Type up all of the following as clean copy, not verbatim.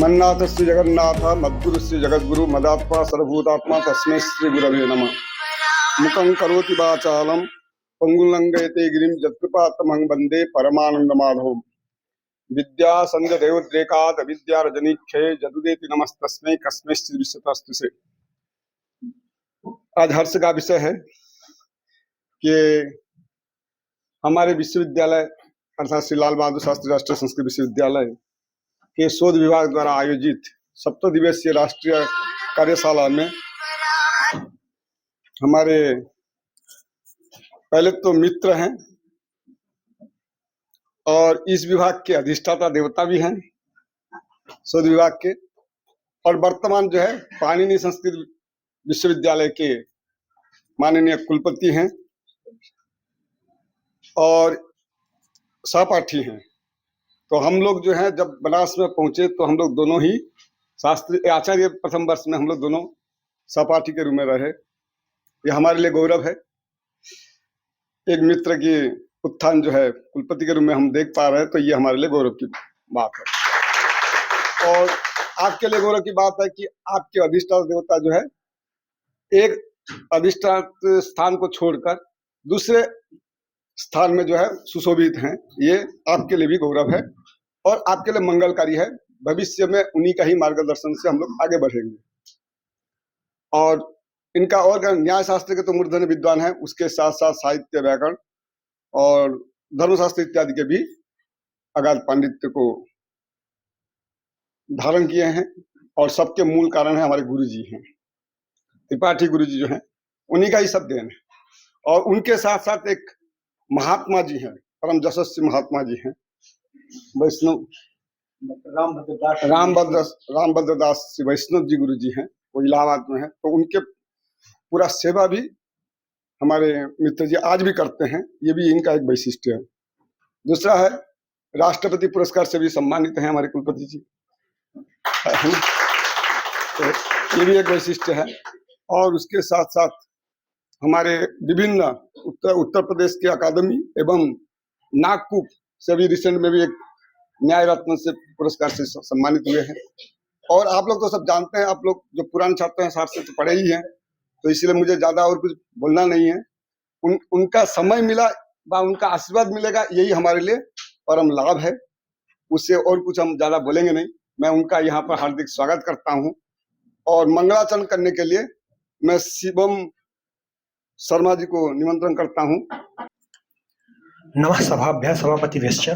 मन्नाथ श्री जगन्नाथ मद्गुरु श्री जगद्गुरु मदात्मा सर्वभूतात्मा तस्मै श्री गुरवे नमः। मुखं करोति वाचालं पंगुलंघयते गिरिं यत्कृपातमहं वन्दे परमानंद माधवम्। विद्या संध्या देवोद्रेकात् विद्या रजनीक्षे जदुदेति नमस्तस्मै कस्मैश्चित् विश्वतस्तु से। आज हर्ष का विषय है कि हमारे विश्वविद्यालय अर्थात श्री लाल बहादुर शास्त्री राष्ट्रीय संस्कृत विश्वविद्यालय के शोध विभाग द्वारा आयोजित 7 दिवसीय राष्ट्रीय कार्यशाला में हमारे पहले तो मित्र हैं और इस विभाग के अधिष्ठाता देवता भी हैं शोध विभाग के, और वर्तमान जो है पाणिनि संस्कृत विश्वविद्यालय के माननीय कुलपति हैं और सहपाठी हैं। तो हम लोग जो है जब बनारस में पहुंचे तो हम लोग दोनों ही शास्त्री आचार्य प्रथम वर्ष में हम लोग दोनों सहपाठी के रूप में रहे। ये हमारे लिए गौरव है। एक मित्र की उत्थान जो है कुलपति के रूप में हम देख पा रहे हैं, तो ये हमारे लिए गौरव की बात है। और आपके लिए गौरव की बात है कि आपके अधिष्ठाता देवता जो है एक अधिष्ठान स्थान को छोड़कर दूसरे स्थान में जो है सुशोभित हैं। ये आपके लिए भी गौरव है और आपके लिए मंगलकारी है। भविष्य में उन्हीं का ही मार्गदर्शन से हम लोग आगे बढ़ेंगे। और इनका और न्याय शास्त्र के तो मूर्धन्य विद्वान है, उसके साथ साथ साहित्य व्याकरण और धर्मशास्त्र इत्यादि के भी अगाध पांडित्य को धारण किए हैं। और सबके मूल कारण है हमारे गुरु जी हैं, त्रिपाठी गुरु जी जो हैं, उन्हीं का ही सब देन है। और उनके साथ साथ एक महात्मा जी हैं, परम यशस्वी महात्मा जी हैं, वैष्णव रामभद्र दास वैष्णव जी गुरु जी हैं, वो इलाहाबाद में है। तो उनके पूरा सेवा भी हमारे मित्र जी आज भी करते हैं, ये भी इनका एक वैशिष्ट्य है। दूसरा है राष्ट्रपति पुरस्कार से भी सम्मानित हैं हमारे कुलपति जी, तो ये भी एक वैशिष्ट्य है। और उसके साथ साथ हमारे विभिन्न उत्तर प्रदेश के अकादमी एवं नागपुर से भी रिसेंट में भी एक न्याय रत्न से पुरस्कार से सम्मानित हुए हैं। और आप लोग तो सब जानते हैं, आप लोग जो पुराने छात्र हैं साथ से तो पढ़े ही हैं, तो इसलिए मुझे ज्यादा और कुछ बोलना नहीं है। उनका समय मिला व उनका आशीर्वाद मिलेगा, यही हमारे लिए परम लाभ है। उससे और कुछ हम ज्यादा बोलेंगे नहीं। मैं उनका यहाँ पर हार्दिक स्वागत करता हूँ और मंगलाचरण करने के लिए मैं शिवम शर्मा जी को निमंत्रण करता हूँ। नमः सभाभ्यः सभापतिभ्यश्च।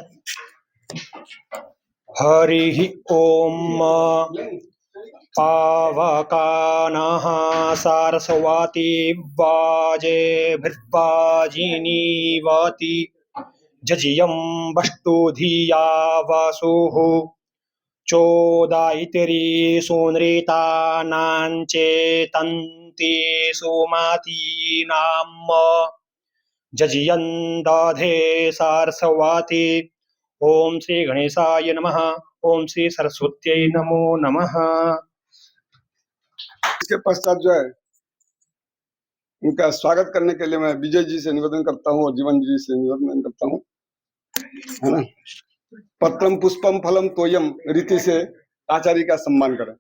हरिः ओम। पावकानः सारस्वती वाजेभिर्वाजिनीवती जजियं वष्टुधिया वसुः चोदायितरी सुनृतानाञ्चेतन्ति सुमतीनाम् जजियं दधे सरस्वती। ओम श्री गणेशाय नमः। ओम श्री सरस्वत्यै नमो नमः। इसके पश्चात जो है उनका स्वागत करने के लिए मैं विजय जी से निवेदन करता हूँ और जीवन जी से निवेदन करता हूँ, है ना। पत्रम पुष्पम फलम तोयम रीति से आचार्य का सम्मान करें।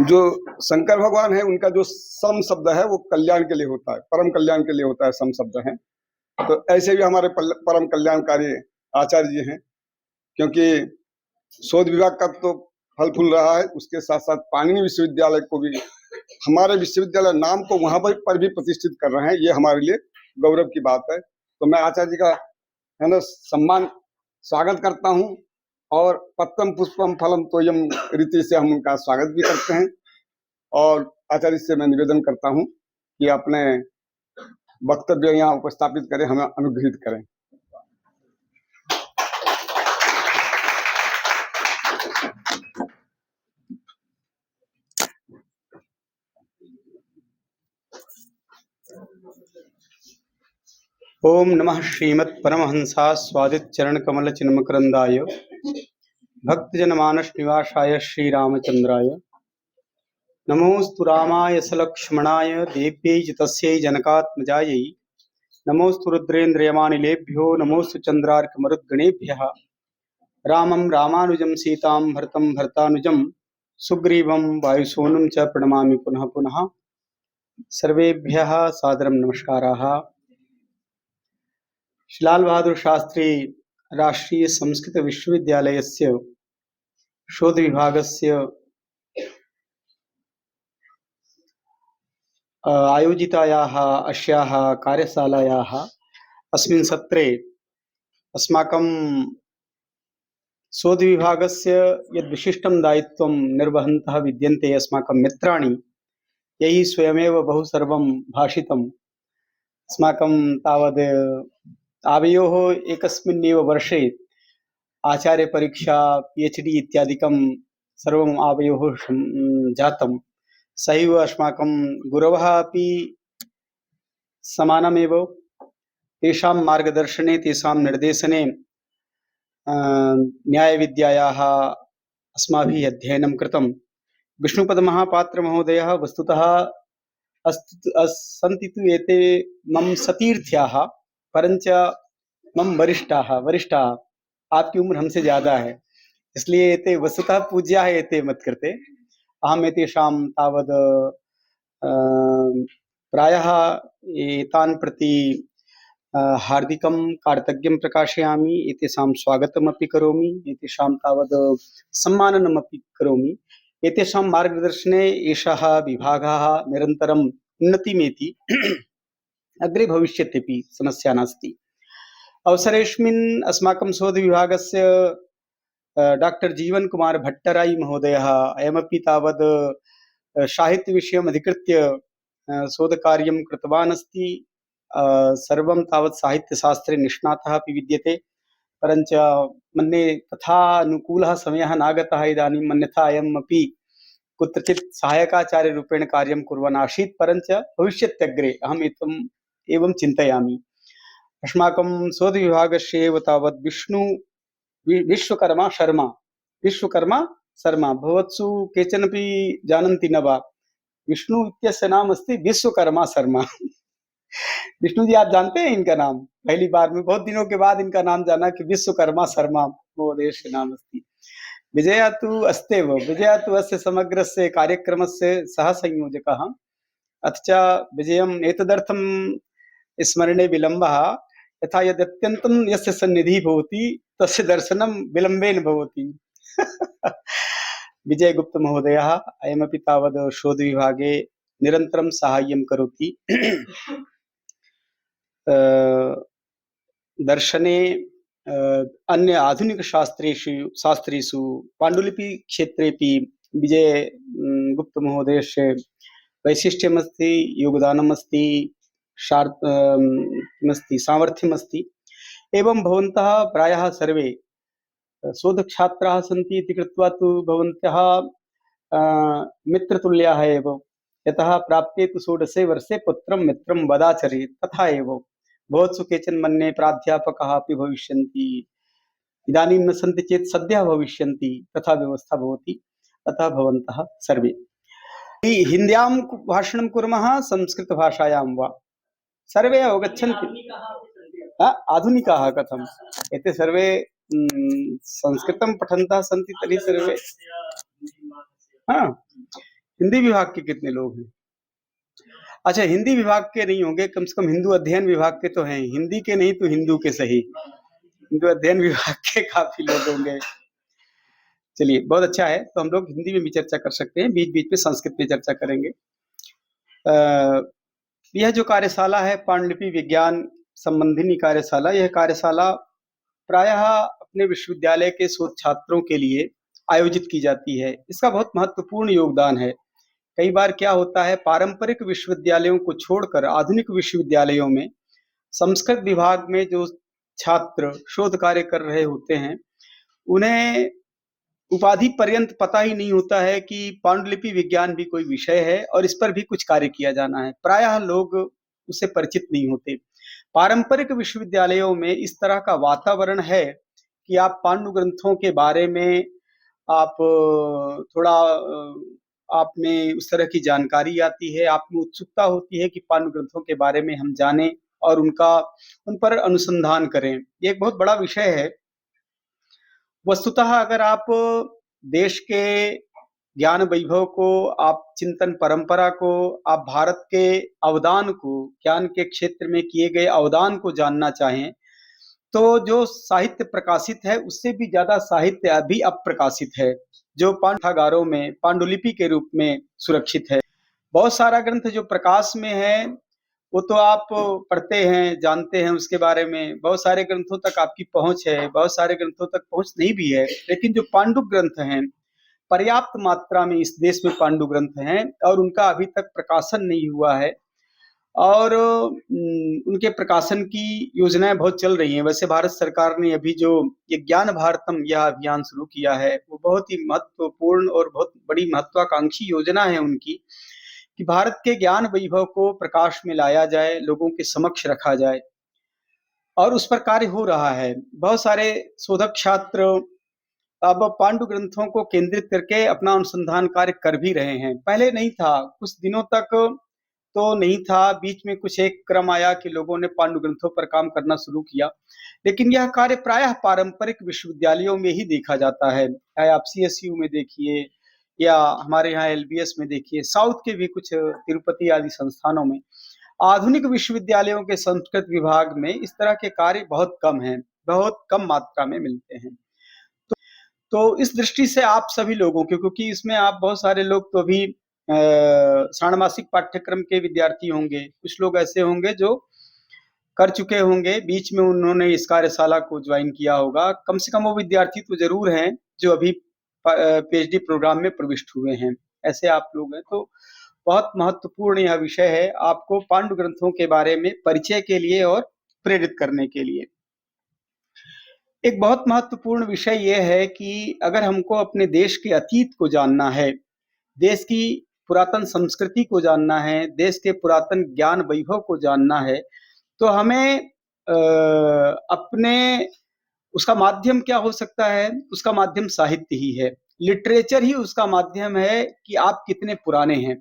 जो शंकर भगवान है उनका जो सम शब्द है वो कल्याण के लिए होता है, परम कल्याण के लिए होता है, सम शब्द है। तो ऐसे भी हमारे परम कल्याणकारी आचार्य जी हैं, क्योंकि शोध विभाग का तो फल फूल रहा है, उसके साथ साथ पाणिनि विश्वविद्यालय को भी, हमारे विश्वविद्यालय नाम को वहां पर भी प्रतिष्ठित कर रहे हैं। ये हमारे लिए गौरव की बात है। तो मैं आचार्य जी का है ना सम्मान स्वागत करता हूँ और पत्रम पुष्पम फलम तोयम रीति से हम उनका स्वागत भी करते हैं। और आचार्य से मैं निवेदन करता हूँ कि अपने वक्तव्य यहाँ उपस्थापित करें, हमें अनुग्रहित करें। ओम नमः श्रीमत् परमहंसा स्वादित चरण कमल चिन्मकरंदाय भक्तजनमानस निवासाय श्री रामचंद्राय नमोस्तु रामाय सलक्ष्मणाय देव्यै च तस्यै जनकात्मजायै नमोस्तु रुद्रेन्द्रयमानिलेभ्यो नमोस्तु चंद्रार्कमरुद्गणेभ्यः रामं रामानुजं सीतां भरतं भरतानुजं सुग्रीवं वायुसूनं च प्रणमामि पुनः पुनः सर्वेभ्यः सादरं नमस्काराः। श्री लाल बहादुर शास्त्री राष्ट्रीय संस्कृत विश्वविद्यालयस्य शोध विभागस्य आयोजितायाः अस्याः कार्यशालायाः अस्मिन् सत्रे अस्माकं शोध विभागस्य यद् विशिष्टं दायित्वं निर्वहन्तः विद्यन्ते अस्माकं मित्राणि, यैः स्वयमेव बहु सर्वं भाषितम्। अस्माकं तावद् आवयोः एकस्मिन्नेव वर्षे आचार्यपरीक्षा PhD इत्यादिकं सर्वम् आवयोः जातं। सहैव अस्माकं गुरवः अपि समानमेव। तेषां मार्गदर्शने तेषां निर्देशने न्यायविद्यायाः अस्माभिः अध्ययनं कृतं। विष्णुपदमहापात्रमहोदयः वस्तुतः सन्ति तु एते मम सतीर्थ्याः, परञ्च मम वरिष्ठाः। आपकी उम्र हमसे ज़्यादा है, इसलिए एते वस्तुतः पूज्याः एते मत्कृते। अहम् एतेषां तावद् प्रायः एतान् प्रति हार्दिकं कार्तज्ञं प्रकाशयामि, एतेषां स्वागतमपि करोमि, एतेषां तावद् सम्माननमपि करोमि। एतेषां मार्गदर्शने एषः विभागः निरन्तरम् उन्नतिमेति अग्रे भविष्यत्यपि समस्या नास्ति। अवसरेऽस्मिन् अस्माकं शोधविभागस्य डॉक्टर जीवन कुमार भट्टराई महोदयः अयमपि तावद् साहित्यविषयम् अधिकृत्य शोधकार्यं कृतवान् अस्ति। सर्वं तावत् साहित्यशास्त्रे निष्णातः अपि विद्यते, परञ्च मन्ये तथा अनुकूलः समयः नागतः इदानीं। अन्यथा अयमपि कुत्रचित् सहायकाचार्यरूपेण कार्यं कुर्वन् आसीत्, परञ्च भविष्यत्यग्रे अहम् एवं चिन्तयामि। अस्माकं शोधविभागस्य एव तावत् विश्वकर्मा शर्मा भवत्सु केचनपि जानन्ति न वा? विष्णु इत्यस्य नाम अस्ति विश्वकर्मा शर्मा। विष्णु जी, आप जानते हैं इनका नाम? पहली बार में बहुत दिनों के बाद इनका नाम जाना कि विश्वकर्मा शर्मा महोदयस्य नाम अस्ति। विजया तु अस्त्येव, विजया तु अस्य समग्रस्य कार्यक्रमस्य सह संयोजकः। अथ च विजयम् एतदर्थं स्मरणे विलम्बः, यथा यद्यत्यन्तं यस्य सन्निधिः भवति तस्य दर्शनं विलम्बेन भवति। विजयगुप्त महोदयः अयमपि तावद् शोधविभागे निरन्तरं साहाय्यं करोति। दर्शने अन्य आधुनिकशास्त्रेषु पाण्डुलिपि क्षेत्रेपि विजय गुप्त महोदयस्य वैशिष्ट्यमस्ति, योगदानमस्ति, सामर्थ्यमस्ति। एवं भवन्तः प्रायः सर्वे शोधछात्राः सन्ति इति कृत्वा तु भवन्तः मित्रतुल्याः एव। यतः प्राप्ते तु 16 वर्षे पुत्रं मित्रं वदाचरेत्, तथा एव भवत्सु केचन मन्ये प्राध्यापकाः अपि भविष्यन्ति, इदानीं न सन्ति चेत् सद्यः भविष्यन्ति, तथा व्यवस्था भवति। अतः भवन्तः सर्वे हिन्द्यां भाषणं कुर्मः, संस्कृतभाषायां वा, सर्वे अवगच्छन्ति। आधुनिकाः कथम्? एते सर्वे संस्कृतं पठन्तः सन्ति, तर्हि सर्वे। हाँ, हिंदी विभाग के कितने लोग हैं? अच्छा, हिंदी विभाग के नहीं होंगे, कम से कम हिंदू अध्ययन विभाग के तो हैं। हिंदी के नहीं तो हिंदू के सही, हिंदू अध्ययन विभाग के काफी लोग होंगे। चलिए, बहुत अच्छा है। तो हम लोग हिंदी में भी चर्चा कर सकते हैं, बीच बीच में संस्कृत में चर्चा करेंगे। यह जो कार्यशाला है पांडुलिपि विज्ञान संबंधिनी कार्यशाला, यह कार्यशाला प्रायः अपने विश्वविद्यालय के शोध छात्रों के लिए आयोजित की जाती है। इसका बहुत महत्वपूर्ण योगदान है। कई बार क्या होता है, पारंपरिक विश्वविद्यालयों को छोड़कर आधुनिक विश्वविद्यालयों में संस्कृत विभाग में जो छात्र शोध कार्य कर रहे होते हैं, उन्हें उपाधि पर्यंत पता ही नहीं होता है कि पांडुलिपि विज्ञान भी कोई विषय है और इस पर भी कुछ कार्य किया जाना है। प्रायः लोग उससे परिचित नहीं होते। पारंपरिक विश्वविद्यालयों में इस तरह का वातावरण है कि आप पांडु ग्रंथों के बारे में आप थोड़ा आप में उस तरह की जानकारी आती है, आप में उत्सुकता होती है कि पांडु ग्रंथों के बारे में हम जानें और उन पर अनुसंधान करें। ये एक बहुत बड़ा विषय है। वस्तुतः अगर आप देश के ज्ञान वैभव को, आप चिंतन परंपरा को, आप भारत के अवदान को, ज्ञान के क्षेत्र में किए गए अवदान को जानना चाहें, तो जो साहित्य प्रकाशित है उससे भी ज्यादा साहित्य अभी अप्रकाशित है, जो पाठ्यागारों में पांडुलिपि के रूप में सुरक्षित है। बहुत सारा ग्रंथ जो प्रकाश में है वो तो आप पढ़ते हैं, जानते हैं उसके बारे में, बहुत सारे ग्रंथों तक आपकी पहुंच है, बहुत सारे ग्रंथों तक पहुंच नहीं भी है, लेकिन जो पांडु ग्रंथ हैं, पर्याप्त मात्रा में इस देश में पांडु ग्रंथ हैं और उनका अभी तक प्रकाशन नहीं हुआ है और उनके प्रकाशन की योजनाएं बहुत चल रही हैं। वैसे भारत सरकार ने अभी जो ये ज्ञान भारतम यह अभियान शुरू किया है वो बहुत ही महत्वपूर्ण और बहुत बड़ी महत्वाकांक्षी योजना है उनकी, कि भारत के ज्ञान वैभव को प्रकाश में लाया जाए, लोगों के समक्ष रखा जाए और उस पर कार्य हो रहा है। बहुत सारे शोधक छात्र अब पांडु ग्रंथों को केंद्रित करके अपना अनुसंधान कार्य कर भी रहे हैं। पहले नहीं था, कुछ दिनों तक तो नहीं था, बीच में कुछ एक क्रम आया कि लोगों ने पांडु ग्रंथों पर काम करना शुरू किया, लेकिन यह कार्य प्रायः पारंपरिक विश्वविद्यालयों में ही देखा जाता है। चाहे आप सीएसयू में देखिए या हमारे यहाँ एलबीएस में देखिए, साउथ के भी कुछ तिरुपति आदि संस्थानों में। आधुनिक विश्वविद्यालयों के संस्कृत विभाग में इस तरह के कार्य बहुत कम हैं, बहुत कम मात्रा में मिलते हैं। तो इस दृष्टि से आप सभी लोगों के, क्योंकि इसमें आप बहुत सारे लोग तो अभी षाण्मासिक पाठ्यक्रम के विद्यार्थी होंगे, कुछ लोग ऐसे होंगे जो कर चुके होंगे, बीच में उन्होंने इस कार्यशाला को ज्वाइन किया होगा। कम से कम वो विद्यार्थी तो जरूर हैं जो अभी पीएचडी प्रोग्राम में प्रविष्ट हुए हैं, ऐसे आप लोग हैं। तो बहुत महत्वपूर्ण यह विषय है आपको पांडु ग्रंथों के बारे में परिचय के लिए और प्रेरित करने के लिए। एक बहुत महत्वपूर्ण विषय यह है कि अगर हमको अपने देश के अतीत को जानना है, देश की पुरातन संस्कृति को जानना है, देश के पुरातन ज्ञान वैभव को जानना है, तो हमें अपने उसका माध्यम क्या हो सकता है? उसका माध्यम साहित्य ही है, लिटरेचर ही उसका माध्यम है कि आप कितने पुराने हैं।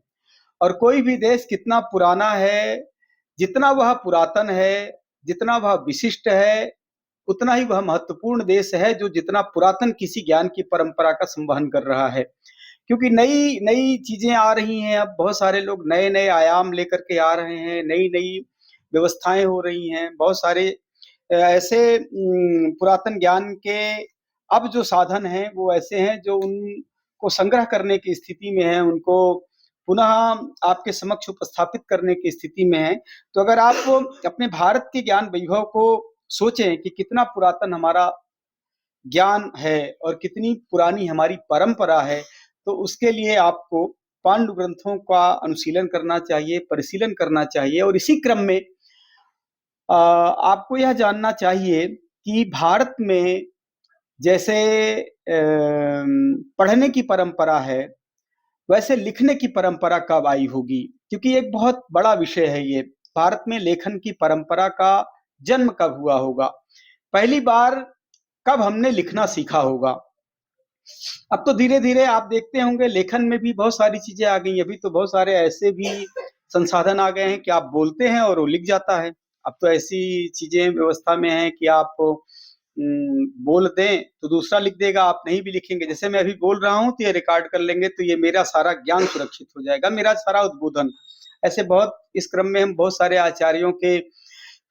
और कोई भी देश कितना पुराना है, जितना वह पुरातन है, जितना वह विशिष्ट है, उतना ही वह महत्वपूर्ण देश है जो जितना पुरातन किसी ज्ञान की परंपरा का संवहन कर रहा है। क्योंकि नई नई चीजें आ रही हैं, अब बहुत सारे लोग नए नए आयाम लेकर के आ रहे हैं, नई नई व्यवस्थाएं हो रही हैं, बहुत सारे ऐसे पुरातन ज्ञान के अब जो साधन हैं वो ऐसे हैं जो उनको संग्रह करने की स्थिति में है, उनको पुनः आपके समक्ष उपस्थापित करने की स्थिति में है। तो अगर आप अपने भारत के ज्ञान वैभव को सोचें कि कितना पुरातन हमारा ज्ञान है और कितनी पुरानी हमारी परंपरा है, तो उसके लिए आपको पांडु ग्रंथों का अनुशीलन करना चाहिए, परिशीलन करना चाहिए। और इसी क्रम में आपको यह जानना चाहिए कि भारत में जैसे पढ़ने की परंपरा है, वैसे लिखने की परंपरा कब आई होगी? क्योंकि एक बहुत बड़ा विषय है ये, भारत में लेखन की परंपरा का जन्म कब हुआ होगा, पहली बार कब हमने लिखना सीखा होगा। अब तो धीरे धीरे आप देखते होंगे लेखन में भी बहुत सारी चीजें आ गई। अभी तो बहुत सारे ऐसे भी संसाधन आ गए हैं कि आप बोलते हैं और वो लिख जाता है। अब तो ऐसी चीजें व्यवस्था में है कि आप बोल दें तो दूसरा लिख देगा, आप नहीं भी लिखेंगे, जैसे मैं अभी बोल रहा हूँ तो ये रिकॉर्ड कर लेंगे, तो ये मेरा सारा ज्ञान सुरक्षित हो जाएगा, मेरा सारा उद्बोधन। ऐसे बहुत इस क्रम में हम बहुत सारे आचार्यों के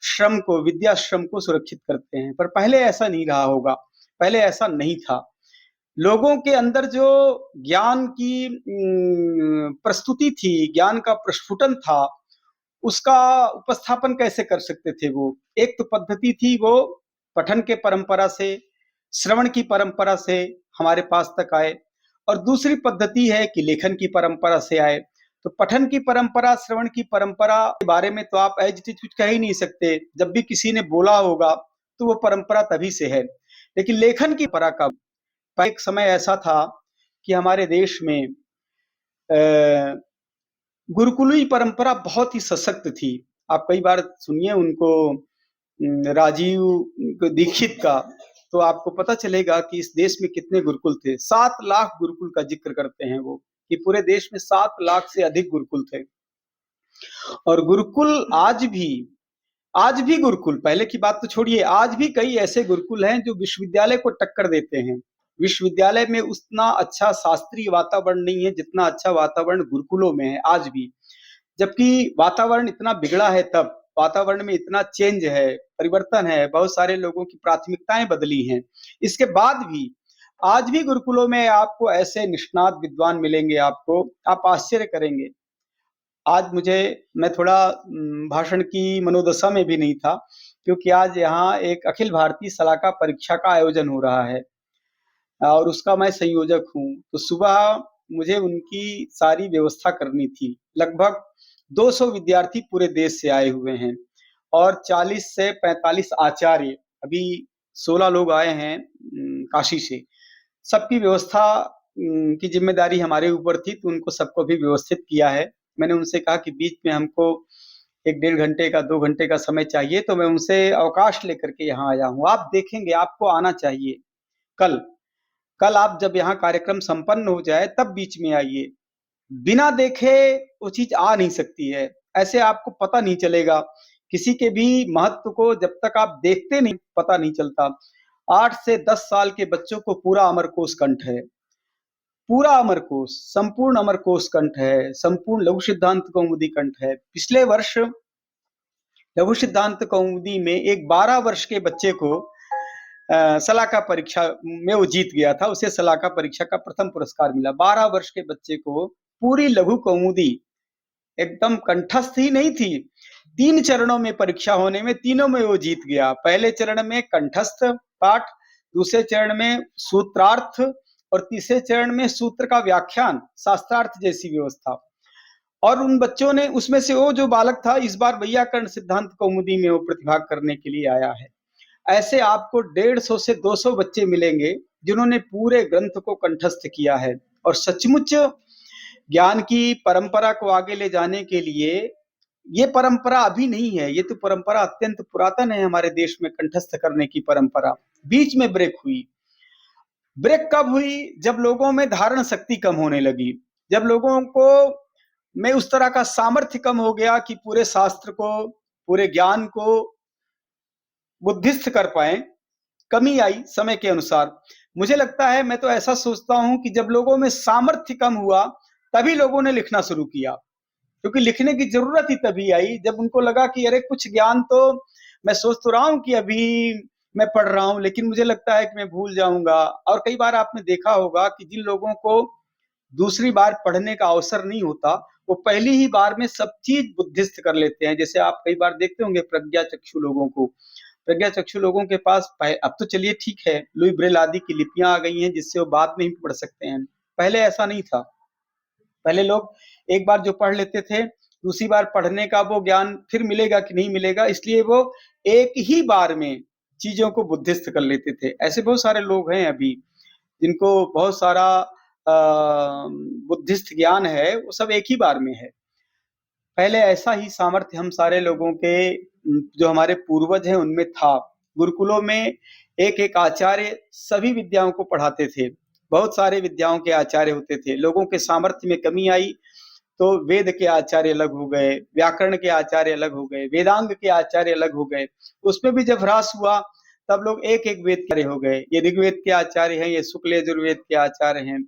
श्रम को, विद्या श्रम को सुरक्षित करते हैं। पर पहले ऐसा नहीं रहा होगा, पहले ऐसा नहीं था। लोगों के अंदर जो ज्ञान की प्रस्तुति थी, ज्ञान का प्रस्फुटन था, उसका उपस्थापन कैसे कर सकते थे वो? एक तो पद्धति थी वो पठन के परंपरा से, श्रवण की परंपरा से हमारे पास तक आए, और दूसरी पद्धति है कि लेखन की परंपरा से आए। तो पठन की परंपरा, श्रवण की परंपरा के बारे में तो आप एज इट इज कुछ कह ही नहीं सकते। जब भी किसी ने बोला होगा तो वो परंपरा तभी से है। लेकिन लेखन की परंपरा का एक समय ऐसा था कि हमारे देश में गुरुकुलीय परंपरा बहुत ही सशक्त थी। आप कई बार सुनिए उनको, राजीव दीक्षित का, तो आपको पता चलेगा कि इस देश में कितने गुरुकुल थे। 7 लाख गुरुकुल का जिक्र करते हैं वो, कि पूरे देश में 7 लाख से अधिक गुरुकुल थे। और गुरुकुल आज भी गुरुकुल, पहले की बात तो छोड़िए, आज भी कई ऐसे गुरुकुल हैं जो विश्वविद्यालय को टक्कर देते हैं। विश्वविद्यालय में उतना अच्छा शास्त्रीय वातावरण नहीं है जितना अच्छा वातावरण गुरुकुलों में है आज भी। जबकि वातावरण इतना बिगड़ा है, तब वातावरण में इतना चेंज है, परिवर्तन है, बहुत सारे लोगों की प्राथमिकताएं बदली हैं। इसके बाद भी आज भी गुरुकुलों में आपको ऐसे निष्णात विद्वान मिलेंगे, आपको, आप आश्चर्य करेंगे। आज मैं थोड़ा भाषण की मनोदशा में भी नहीं था, क्योंकि आज यहाँ एक अखिल भारतीय सलाका परीक्षा का आयोजन हो रहा है और उसका मैं संयोजक हूँ। तो सुबह मुझे उनकी सारी व्यवस्था करनी थी। लगभग 200 विद्यार्थी पूरे देश से आए हुए हैं और 40 से 45 आचार्य, अभी 16 लोग आए हैं काशी से। सबकी व्यवस्था की जिम्मेदारी हमारे ऊपर थी, तो उनको सबको भी व्यवस्थित किया है। मैंने उनसे कहा कि बीच में हमको 1 डेढ़ घंटे का 2 घंटे का समय चाहिए, तो मैं उनसे अवकाश लेकर के यहाँ आया हूँ। आप देखेंगे, आपको आना चाहिए। कल आप जब यहाँ कार्यक्रम संपन्न हो जाए तब बीच में आइए। बिना देखे वो चीज आ नहीं सकती है, ऐसे आपको पता नहीं चलेगा। किसी के भी महत्व को जब तक आप देखते नहीं, पता नहीं चलता। 8 से 10 साल के बच्चों को पूरा अमरकोश कंठ है, पूरा अमरकोश, संपूर्ण अमरकोश कंठ है, संपूर्ण लघु सिद्धांत कौमुदी कंठ है। पिछले वर्ष लघु सिद्धांत कौमुदी में एक 12 वर्ष के बच्चे को सलाका परीक्षा में वो जीत गया था, उसे सलाका परीक्षा का प्रथम पुरस्कार मिला। 12 वर्ष के बच्चे को पूरी लघु कौमुदी एकदम कंठस्थ ही नहीं थी, 3 चरणों में परीक्षा होने में, तीनों में वो जीत गया। पहले चरण में कंठस्थ पाठ, दूसरे चरण में सूत्रार्थ और तीसरे चरण में सूत्र का व्याख्यान, शास्त्रार्थ जैसी व्यवस्था। और उन बच्चों ने, उसमें से वो जो बालक था, इस बार वैयाकरण सिद्धांत कौमुदी में वो प्रतिभाग करने के लिए आया है। ऐसे आपको 150 से 200 बच्चे मिलेंगे जिन्होंने पूरे ग्रंथ को कंठस्थ किया है। और सचमुच ज्ञान की परंपरा को आगे ले जाने के लिए, ये परंपरा अभी नहीं है, ये तो परंपरा अत्यंत पुरातन है हमारे देश में, कंठस्थ करने की परंपरा। बीच में ब्रेक हुई। ब्रेक कब हुई? जब लोगों में धारण शक्ति कम होने लगी, जब लोगों को में उस तरह का सामर्थ्य कम हो गया कि पूरे शास्त्र को, पूरे ज्ञान को बुद्धिस्थ कर पाए। कमी आई समय के अनुसार। मुझे लगता है, मैं तो ऐसा सोचता हूं कि जब लोगों में सामर्थ्य कम हुआ तभी लोगों ने लिखना शुरू किया, क्योंकि लिखने की जरूरत ही तभी आई जब उनको लगा कि अरे कुछ ज्ञान तो मैं सोच तो रहा हूं कि अभी मैं पढ़ रहा हूं, लेकिन मुझे लगता है कि मैं भूल जाऊंगा। और कई बार आपने देखा होगा कि जिन लोगों को दूसरी बार पढ़ने का अवसर नहीं होता, वो पहली ही बार में सब चीज बुद्धिस्थ कर लेते हैं। जैसे आप कई बार देखते होंगे प्रज्ञा चक्षु लोगों को, प्रज्ञा चक्षु लोगों के पास अब तो चलिए ठीक है, लुई ब्रेल आदि की लिपियां आ गई हैं जिससे वो बाद में ही पढ़ सकते हैं। पहले ऐसा नहीं था। पहले लोग एक बार जो पढ़ लेते थे, दूसरी बार पढ़ने का वो ज्ञान फिर मिलेगा कि नहीं मिलेगा, इसलिए वो एक ही बार में चीजों को बुद्धिस्थ कर लेते थे। ऐसे बहुत सारे लोग हैं अभी जिनको बहुत सारा बुद्धिस्ट ज्ञान है, वो सब एक ही बार में है। पहले ऐसा ही सामर्थ्य हम सारे लोगों के, जो हमारे पूर्वज हैं, उनमें था। गुरुकुलों में एक एक आचार्य सभी विद्याओं को पढ़ाते थे, बहुत सारे विद्याओं के आचार्य होते थे। लोगों के सामर्थ्य में कमी आई तो वेद के आचार्य अलग हो गए, व्याकरण के आचार्य अलग हो गए, वेदांग के आचार्य अलग हो गए। उसमें भी जब ह्रास हुआ तब लोग एक एक वेद के हो गए। ये ऋग्वेद के आचार्य हैं, ये शुक्ल यजुर्वेद के आचार्य हैं।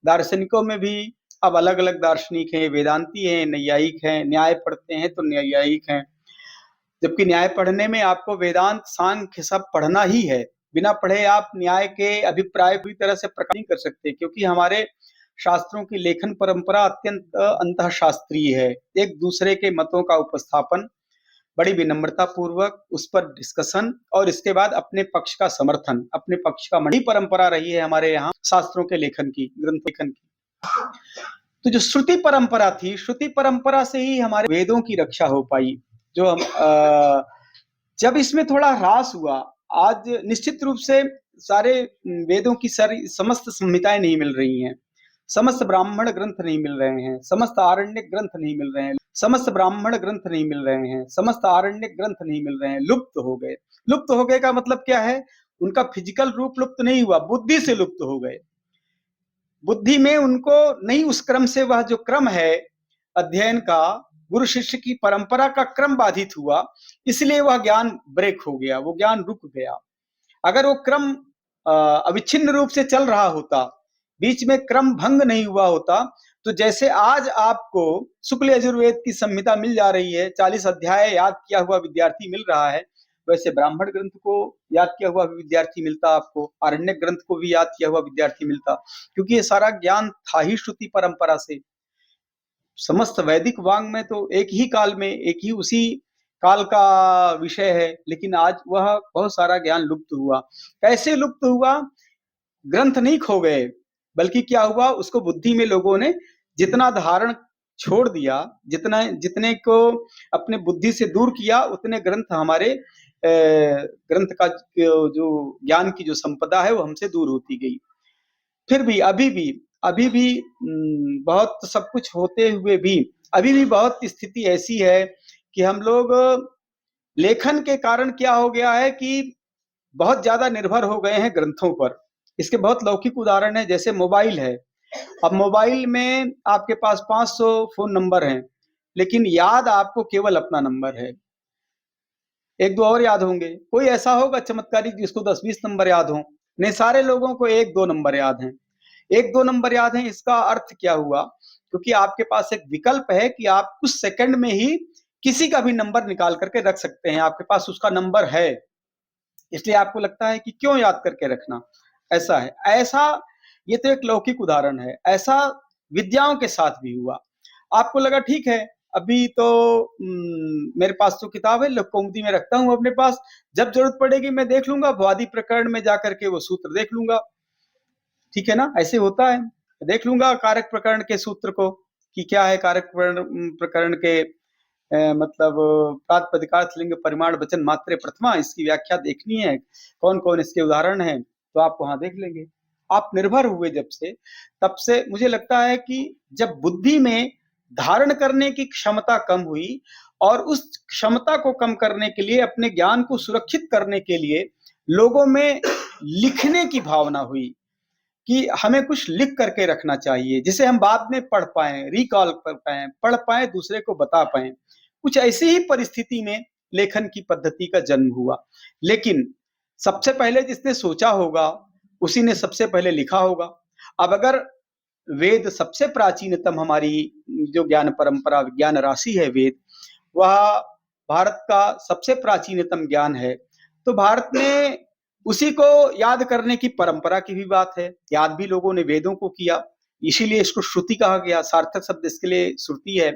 दार्शनिकों में भी अब अलग अलग दार्शनिक हैं, वेदांती हैं, नैयायिक हैं। न्याय पढ़ते हैं तो नैयायिक हैं, जबकि न्याय पढ़ने में आपको वेदांत, सांख्य सब पढ़ना ही है। बिना पढ़े आप न्याय के अभिप्राय पूरी तरह से प्रकट नहीं कर सकते, क्योंकि हमारे शास्त्रों की लेखन परंपरा अत्यंत अंतःशास्त्रीय है। एक दूसरे के मतों का उपस्थापन, बड़ी विनम्रता पूर्वक उस पर डिस्कशन, और इसके बाद अपने पक्ष का समर्थन, अपने पक्ष का बड़ी परंपरा रही है हमारे यहाँ शास्त्रों के लेखन की, ग्रंथ लेखन की। तो जो श्रुति परंपरा थी, श्रुति परंपरा से ही हमारे वेदों की रक्षा हो पाई। जो हम जब इसमें थोड़ा ह्रास हुआ, आज निश्चित रूप से सारे वेदों की सारी समस्त संहिताएं नहीं मिल रही हैं, समस्त ब्राह्मण ग्रंथ नहीं मिल रहे हैं, समस्त आरण्यक ग्रंथ नहीं मिल रहे हैं, समस्त ब्राह्मण ग्रंथ नहीं मिल रहे हैं, समस्त आरण्यक ग्रंथ नहीं मिल रहे हैं, लुप्त हो गए। लुप्त हो गए का मतलब क्या है? उनका फिजिकल रूप लुप्त नहीं हुआ, बुद्धि से लुप्त हो गए। बुद्धि में उनको नहीं, उस क्रम से, वह जो क्रम है अध्ययन का, गुरु शिष्य की परंपरा का क्रम बाधित हुआ, इसलिए वह ज्ञान ब्रेक हो गया, वो ज्ञान रुक गया। अगर वो क्रम अविच्छिन्न रूप से चल रहा होता, बीच में क्रम भंग नहीं हुआ होता, तो जैसे आज आपको शुक्ल यजुर्वेद की संहिता मिल जा रही है, 40 अध्याय याद किया हुआ विद्यार्थी मिल रहा है, वैसे ब्राह्मण ग्रंथ को याद किया हुआ विद्यार्थी मिलता, आपको आरण्यक ग्रंथ को भी याद किया हुआ विद्यार्थी मिलता, क्योंकि ये सारा ज्ञान था ही श्रुति परंपरा से। समस्त वैदिक वांग में तो एक ही काल में, एक ही उसी काल का विषय है, लेकिन आज वह बहुत सारा ज्ञान लुप्त हुआ। कैसे लुप्त हुआ? ग्रंथ नहीं खो गए, बल्कि क्या हुआ, उसको बुद्धि में लोगों ने जितना धारण छोड़ दिया, जितने को अपने बुद्धि से दूर किया, उतने ग्रंथ हमारे ग्रंथ का जो ज्ञान की जो संपदा है वो हमसे दूर होती गई। फिर भी अभी भी बहुत सब कुछ होते हुए भी अभी भी बहुत स्थिति ऐसी है कि हम लोग लेखन के कारण क्या हो गया है कि बहुत ज्यादा निर्भर हो गए हैं ग्रंथों पर। इसके बहुत लौकिक उदाहरण है, जैसे मोबाइल है। अब मोबाइल में आपके पास 500 फोन नंबर हैं, लेकिन याद आपको केवल अपना नंबर है। एक दो और याद होंगे, कोई ऐसा होगा चमत्कारी जिसको 10-20 नंबर याद हो? नहीं, सारे लोगों को 1-2 नंबर याद हैं। 1-2 नंबर याद हैं, इसका अर्थ क्या हुआ? क्योंकि आपके पास एक विकल्प है कि आप कुछ सेकंड में ही किसी का भी नंबर निकाल करके रख सकते हैं, आपके पास उसका नंबर है, इसलिए आपको लगता है कि क्यों याद करके रखना। ऐसा है, ऐसा ये तो एक लौकिक उदाहरण है, ऐसा विद्याओं के साथ भी हुआ। आपको लगा ठीक है, अभी तो मेरे पास तो किताब है, लोककौमुदी में रखता हूं अपने पास, जब जरूरत पड़ेगी मैं देख लूंगा, भवादी प्रकरण में जाकर के वो सूत्र देख लूंगा, ठीक है ना? ऐसे होता है, देख लूंगा कारक प्रकरण के सूत्र को कि क्या है कारक प्रकरण के मतलब प्रातिपदिकार्थ लिंग परिमाण वचन मात्रे प्रथमा, इसकी व्याख्या देखनी है, कौन कौन इसके उदाहरण हैं, तो आप वहां देख लेंगे। आप निर्भर हुए जब से, तब से मुझे लगता है कि जब बुद्धि में धारण करने की क्षमता कम हुई, और उस क्षमता को कम करने के लिए, अपने ज्ञान को सुरक्षित करने के लिए लोगों में लिखने की भावना हुई कि हमें कुछ लिख करके रखना चाहिए, जिसे हम बाद में पढ़ पाए, रिकॉल कर पाए, पढ़ पाए, दूसरे को बता पाए। कुछ ऐसी ही परिस्थिति में लेखन की पद्धति का जन्म हुआ। लेकिन सबसे पहले जिसने सोचा होगा, उसी ने सबसे पहले लिखा होगा। अब अगर वेद सबसे प्राचीनतम हमारी जो ज्ञान परंपरा, विज्ञान राशि है वेद, वह भारत का सबसे प्राचीनतम ज्ञान है, तो भारत में उसी को याद करने की परंपरा की भी बात है। याद भी लोगों ने वेदों को किया, इसीलिए इसको श्रुति कहा गया, सार्थक शब्द इसके लिए श्रुति है।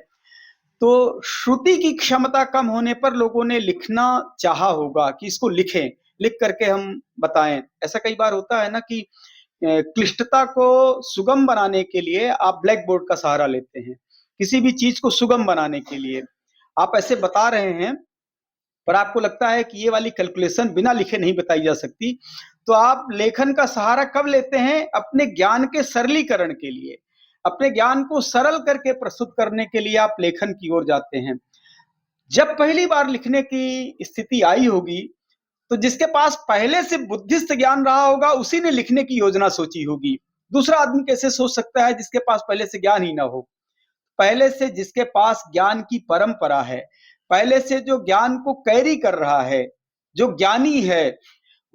तो श्रुति की क्षमता कम होने पर लोगों ने लिखना चाहा होगा कि इसको लिखें, लिख करके हम बताएं। ऐसा कई बार होता है ना कि क्लिष्टता को सुगम बनाने के लिए आप ब्लैक बोर्ड का सहारा लेते हैं, किसी भी चीज को सुगम बनाने के लिए आप ऐसे बता रहे हैं, पर आपको लगता है कि ये वाली कैलकुलेशन बिना लिखे नहीं बताई जा सकती, तो आप लेखन का सहारा कब लेते हैं? अपने ज्ञान के सरलीकरण के लिए, अपने ज्ञान को सरल करके प्रस्तुत करने के लिए आप लेखन की ओर जाते हैं। जब पहली बार लिखने की स्थिति आई होगी, तो जिसके पास पहले से बुद्धिस्त ज्ञान रहा होगा, उसी ने लिखने की योजना सोची होगी। दूसरा आदमी कैसे सोच सकता है जिसके पास पहले से ज्ञान ही ना हो? पहले से जिसके पास ज्ञान की परंपरा है, पहले से जो ज्ञान को कैरी कर रहा है, जो ज्ञानी है,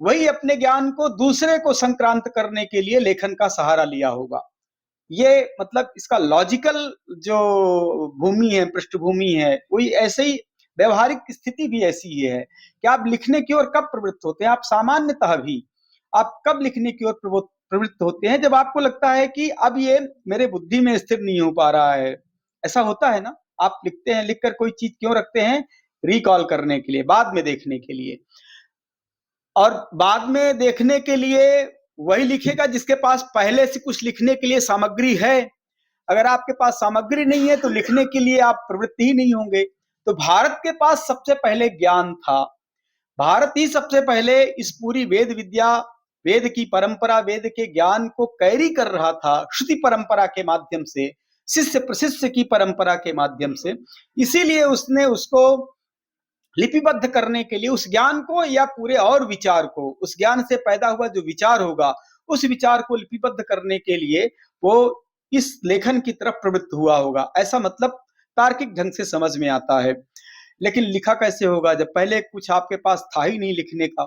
वही अपने ज्ञान को दूसरे को संक्रांत करने के लिए लेखन का सहारा लिया होगा। ये मतलब इसका लॉजिकल जो भूमि है, पृष्ठभूमि है, वही ऐसे ही व्यवहारिक स्थिति भी ऐसी ही है कि आप लिखने की ओर कब प्रवृत्त होते हैं? आप सामान्यतः भी आप कब लिखने की ओर प्रवृत्त होते हैं? जब आपको लगता है कि अब ये मेरे बुद्धि में स्थिर नहीं हो पा रहा है। ऐसा होता है ना, आप लिखते हैं, लिखकर कोई चीज क्यों रखते हैं? रिकॉल करने के लिए, बाद में देखने के लिए। और बाद में देखने के लिए वही लिखेगा जिसके पास पहले से कुछ लिखने के लिए सामग्री है। अगर आपके पास सामग्री नहीं है तो लिखने के लिए आप प्रवृत्त ही नहीं होंगे। तो भारत के पास सबसे पहले ज्ञान था, भारत ही सबसे पहले इस पूरी वेद विद्या वेद की परंपरा, वेद के ज्ञान को कैरी कर रहा था श्रुति परंपरा के माध्यम से, शिष्य प्रशिष्य की परंपरा के माध्यम से। इसीलिए उसने उसको लिपिबद्ध करने के लिए उस ज्ञान को या पूरे और विचार को, उस ज्ञान से पैदा हुआ जो विचार होगा, उस विचार को लिपिबद्ध करने के लिए वो इस लेखन की तरफ प्रवृत्त हुआ होगा, ऐसा मतलब तार्किक ढंग से समझ में आता है। लेकिन लिखा कैसे होगा जब पहले कुछ आपके पास था ही नहीं लिखने का?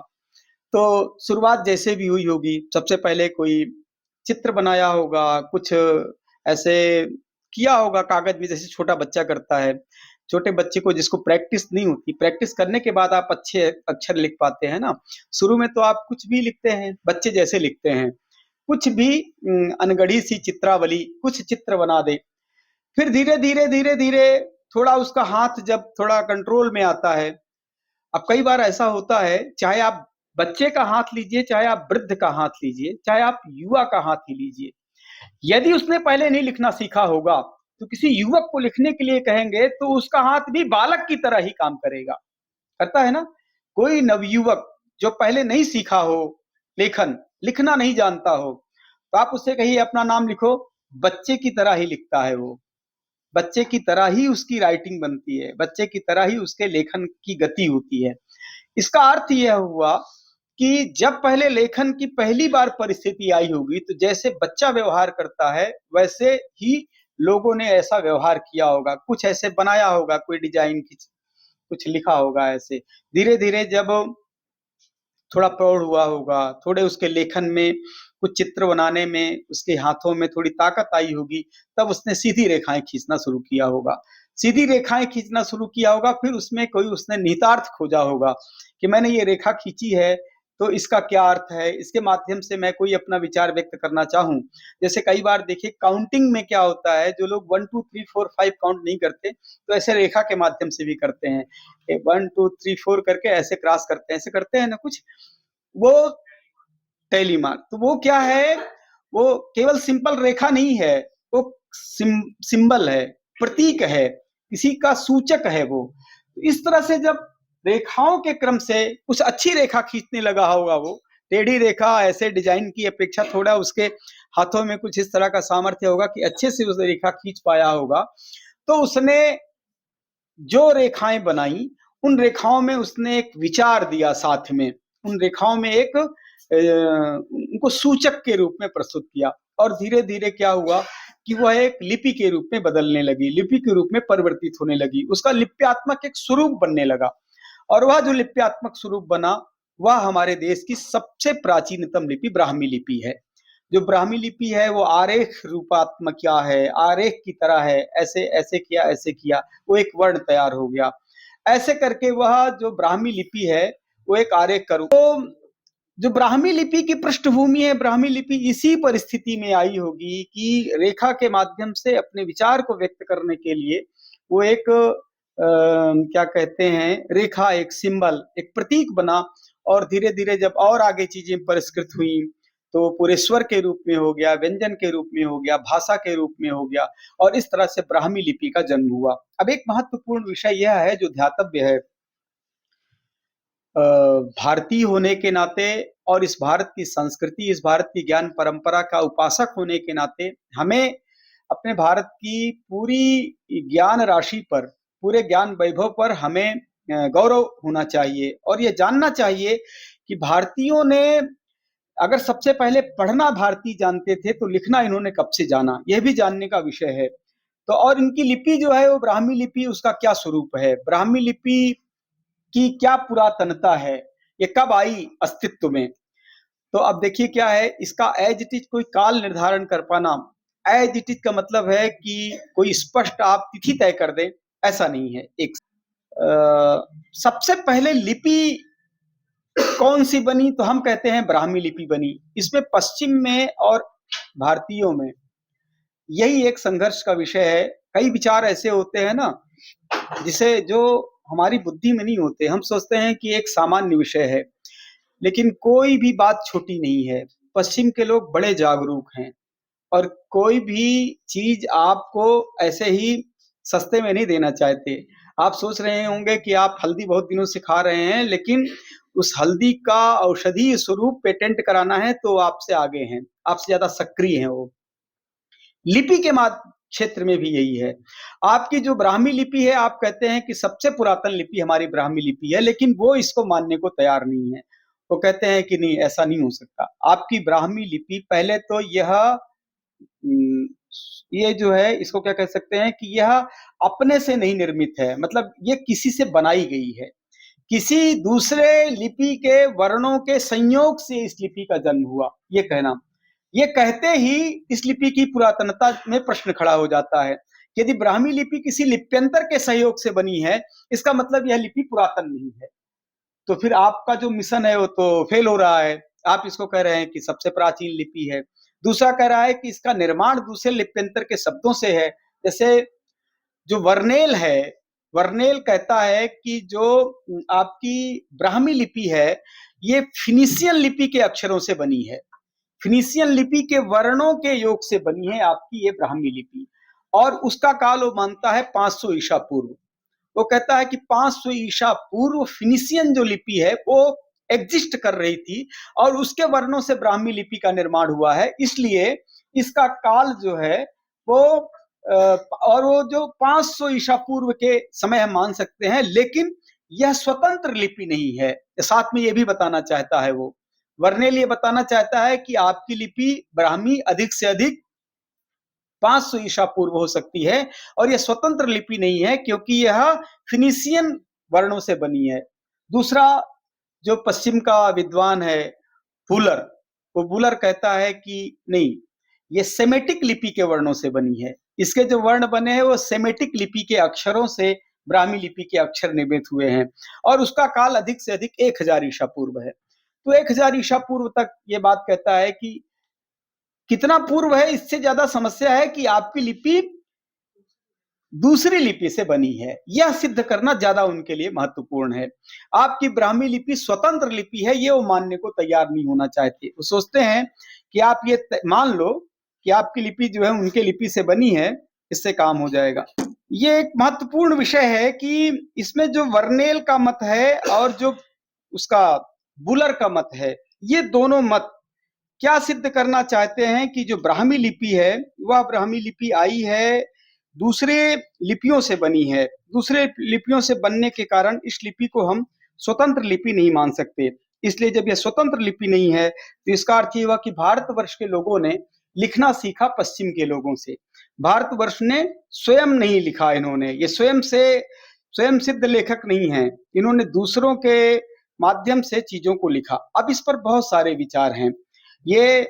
तो शुरुआत जैसे भी हुई होगी, सबसे पहले कोई चित्र बनाया होगा, कुछ ऐसे किया होगा कागज में, जैसे छोटा बच्चा करता है। छोटे बच्चे को जिसको प्रैक्टिस नहीं होती, प्रैक्टिस करने के बाद आप अच्छे अक्षर लिख पाते हैं ना। शुरू में तो आप कुछ भी लिखते हैं, बच्चे जैसे लिखते हैं, कुछ भी अनगढ़ी सी चित्रावली, कुछ चित्र बना दे। फिर धीरे धीरे धीरे धीरे थोड़ा उसका हाथ जब थोड़ा कंट्रोल में आता है। अब कई बार ऐसा होता है, चाहे आप बच्चे का हाथ लीजिए, चाहे आप वृद्ध का हाथ लीजिए, चाहे आप युवा का हाथ ही लीजिए, यदि उसने पहले नहीं लिखना सीखा होगा तो किसी युवक को लिखने के लिए कहेंगे तो उसका हाथ भी बालक की तरह ही काम करेगा, करता है ना। कोई नवयुवक जो पहले नहीं सीखा हो लेखन, लिखना नहीं जानता हो, तो आप उससे कहिए अपना नाम लिखो, बच्चे की तरह ही लिखता है वो, बच्चे की तरह ही उसकी राइटिंग बनती है, बच्चे की तरह ही उसके लेखन की गति होती है। इसका अर्थ यह हुआ कि जब पहले लेखन की पहली बार परिस्थिति आई होगी तो जैसे बच्चा व्यवहार करता है वैसे ही लोगों ने ऐसा व्यवहार किया होगा, कुछ ऐसे बनाया होगा, कोई डिजाइन की कुछ लिखा होगा ऐसे। धीरे धीरे जब थोड़ा प्रौढ़ हुआ होगा, थोड़े उसके लेखन में, कुछ चित्र बनाने में उसके हाथों में थोड़ी ताकत आई होगी, तब उसने सीधी रेखाएं खींचना शुरू किया होगा। सीधी रेखाएं खींचना शुरू किया होगा, फिर उसमें कोई उसने निहितार्थ खोजा होगा कि मैंने ये रेखा खींची है तो इसका क्या अर्थ है, इसके माध्यम से मैं कोई अपना विचार व्यक्त करना चाहूं। जैसे कई बार देखिए काउंटिंग में क्या होता है, जो लोग 1 2 3 4 5 काउंट नहीं करते तो ऐसे रेखा के माध्यम से भी करते हैं, 1 2 3 4 करके ऐसे क्रॉस करते हैं, ऐसे करते हैं ना कुछ, वो टैली मार्क। तो वो क्या है, वो केवल सिंपल रेखा नहीं है, वो सिंबल है, प्रतीक है, किसी का सूचक है वो। तो इस तरह से जब रेखाओं के क्रम से कुछ अच्छी रेखा खींचने लगा होगा, वो टेढ़ी रेखा ऐसे डिजाइन की अपेक्षा थोड़ा उसके हाथों में कुछ इस तरह का सामर्थ्य होगा कि अच्छे से उस रेखा खींच पाया होगा, तो उसने जो रेखाएं बनाई उन रेखाओं में उसने एक विचार दिया, साथ में उन रेखाओं में एक उनको सूचक के रूप में प्रस्तुत किया, और धीरे धीरे क्या हुआ कि वह एक लिपि के रूप में बदलने लगी, लिपि के रूप में परिवर्तित होने लगी, उसका लिप्यात्मक एक स्वरूप बनने लगा। और वह जो लिप्यात्मक स्वरूप बना वह हमारे देश की सबसे प्राचीनतम लिपि ब्राह्मी लिपि है। जो ब्राह्मी लिपि है वो आरेख रूपात्मक क्या है, आरेख की तरह है, ऐसे ऐसे किया ऐसे किया, वो एक वर्ण तैयार हो गया। ऐसे करके वह जो ब्राह्मी लिपि है वो एक आरेख का रूप। तो जो ब्राह्मी लिपि की पृष्ठभूमि है, ब्राह्मी लिपि इसी परिस्थिति में आई होगी कि रेखा के माध्यम से अपने विचार को व्यक्त करने के लिए वो एक क्या कहते हैं, रेखा एक सिंबल, एक प्रतीक बना, और धीरे धीरे जब और आगे चीजें परिष्कृत हुई तो पूरे स्वर के रूप में हो गया, व्यंजन के रूप में हो गया, भाषा के रूप में हो गया, और इस तरह से ब्राह्मी लिपि का जन्म हुआ। अब एक महत्वपूर्ण विषय यह है जो ध्यातव्य है, भारतीय होने के नाते और इस भारत की संस्कृति, इस भारत की ज्ञान परंपरा का उपासक होने के नाते हमें अपने भारत की पूरी ज्ञान राशि पर, पूरे ज्ञान वैभव पर हमें गौरव होना चाहिए, और ये जानना चाहिए कि भारतीयों ने अगर सबसे पहले पढ़ना भारतीय जानते थे तो लिखना इन्होंने कब से जाना, यह भी जानने का विषय है। तो और इनकी लिपि जो है वो ब्राह्मी लिपि, उसका क्या स्वरूप है, ब्राह्मी लिपि की क्या पुरातनता है, ये कब आई अस्तित्व में। तो अब देखिए क्या है, इसका एज इट इज कोई काल निर्धारण कर पाना, एज इट इज का मतलब है कि कोई स्पष्ट आप तिथि तय कर दें, ऐसा नहीं है। एक सबसे पहले लिपि कौन सी बनी, तो हम कहते हैं ब्राह्मी लिपि बनी। इसमें पश्चिम में और भारतीयों में यही एक संघर्ष का विषय है। कई विचार ऐसे होते हैं ना जिसे, जो हमारी बुद्धि में नहीं होते, हम सोचते हैं कि एक सामान्य विषय है, लेकिन कोई भी बात छोटी नहीं है। पश्चिम के लोग बड़े जागरूक हैं, और कोई भी चीज आपको ऐसे ही सस्ते में नहीं देना चाहते। आप सोच रहे होंगे कि आप हल्दी बहुत दिनों से खा रहे हैं, लेकिन उस हल्दी का औषधीय स्वरूप पेटेंट कराना है तो आपसे आगे हैं, आपसे ज्यादा सक्रिय हैं वो। लिपि के क्षेत्र में भी यही है। आपकी जो ब्राह्मी लिपि है, आप कहते हैं कि सबसे पुरातन लिपि हमारी ब्राह्मी लिपि है, लेकिन वो इसको मानने को तैयार नहीं है। वो कहते हैं कि नहीं, ऐसा नहीं हो सकता। आपकी ब्राह्मी लिपि पहले तो ये जो है, इसको क्या कह सकते हैं कि यह अपने से नहीं निर्मित है, मतलब ये किसी से बनाई गई है। किसी दूसरे लिपि के वर्णों के संयोग से इस लिपि का जन्म हुआ, ये कहना। ये कहते ही इस लिपि की पुरातनता में प्रश्न खड़ा हो जाता है। यदि ब्राह्मी लिपि किसी लिप्यंतर के सहयोग से बनी है, इसका मतलब यह लिपि पुरातन नहीं है। तो फिर आपका जो मिशन है वो तो फेल हो रहा है। आप इसको कह रहे हैं कि सबसे प्राचीन लिपि है। दूसरा कह रहा है कि इसका निर्माण दूसरे लिप्यंतर के शब्दों से है। जैसे जो वर्नेल है, वर्नेल कहता है कि जो आपकी ब्राह्मी लिपि है, ये फिनिशियन लिपि के अक्षरों से बनी है। फिनिशियन लिपि के वर्णों के योग से बनी है आपकी ये ब्राह्मी लिपि, और उसका काल वो मानता है 500 ईसा पूर्व। वो कहता है कि 500 ईसा पूर्व फिनिशियन जो लिपि है वो एग्जिस्ट कर रही थी, और उसके वर्णों से ब्राह्मी लिपि का निर्माण हुआ है। इसलिए इसका काल जो है वो और वो जो 500 ईसा पूर्व के समय हम मान सकते हैं, लेकिन यह स्वतंत्र लिपि नहीं है। साथ में ये भी बताना चाहता है वो, वर्नेल ये बताना चाहता है कि आपकी लिपि ब्राह्मी अधिक से अधिक 500 ईसा पूर्व हो सकती है, और यह स्वतंत्र लिपि नहीं है क्योंकि यह फिनिशियन वर्णों से बनी है। दूसरा, जो पश्चिम का विद्वान है फूलर, वो फूलर कहता है कि नहीं, ये सेमेटिक लिपि के वर्णों से बनी है। इसके जो वर्ण बने हैं वो सेमेटिक लिपि के अक्षरों से ब्राह्मी लिपि के अक्षर निर्मित हुए हैं, और उसका काल अधिक से अधिक 1000 ईसा पूर्व है। तो 1000 ईसा पूर्व तक ये बात कहता है कि कितना पूर्व है, इससे ज्यादा समस्या है कि आपकी लिपि दूसरी लिपि से बनी है, यह सिद्ध करना ज्यादा उनके लिए महत्वपूर्ण है। आपकी ब्राह्मी लिपि स्वतंत्र लिपि है, ये वो मानने को तैयार नहीं होना चाहते। वो सोचते हैं कि आप ये मान लो कि आपकी लिपि जो है उनके लिपि से बनी है, इससे काम हो जाएगा। ये एक महत्वपूर्ण विषय है कि इसमें जो वर्नेल का मत है और जो उसका बुलर का मत है, ये दोनों मत क्या सिद्ध करना चाहते हैं कि जो ब्राह्मी लिपि है वह ब्राह्मी लिपि आई है दूसरे लिपियों से बनी है। दूसरे लिपियों से बनने के कारण इस लिपि को हम स्वतंत्र लिपि नहीं मान सकते। इसलिए जब यह स्वतंत्र लिपि नहीं है तो इसका अर्थ ये हुआ कि भारतवर्ष के लोगों ने लिखना सीखा पश्चिम के लोगों से। भारतवर्ष ने स्वयं नहीं लिखा, इन्होंने ये स्वयं सिद्ध लेखक नहीं है, इन्होंने दूसरों के माध्यम से चीजों को लिखा। अब इस पर बहुत सारे विचार हैं। ये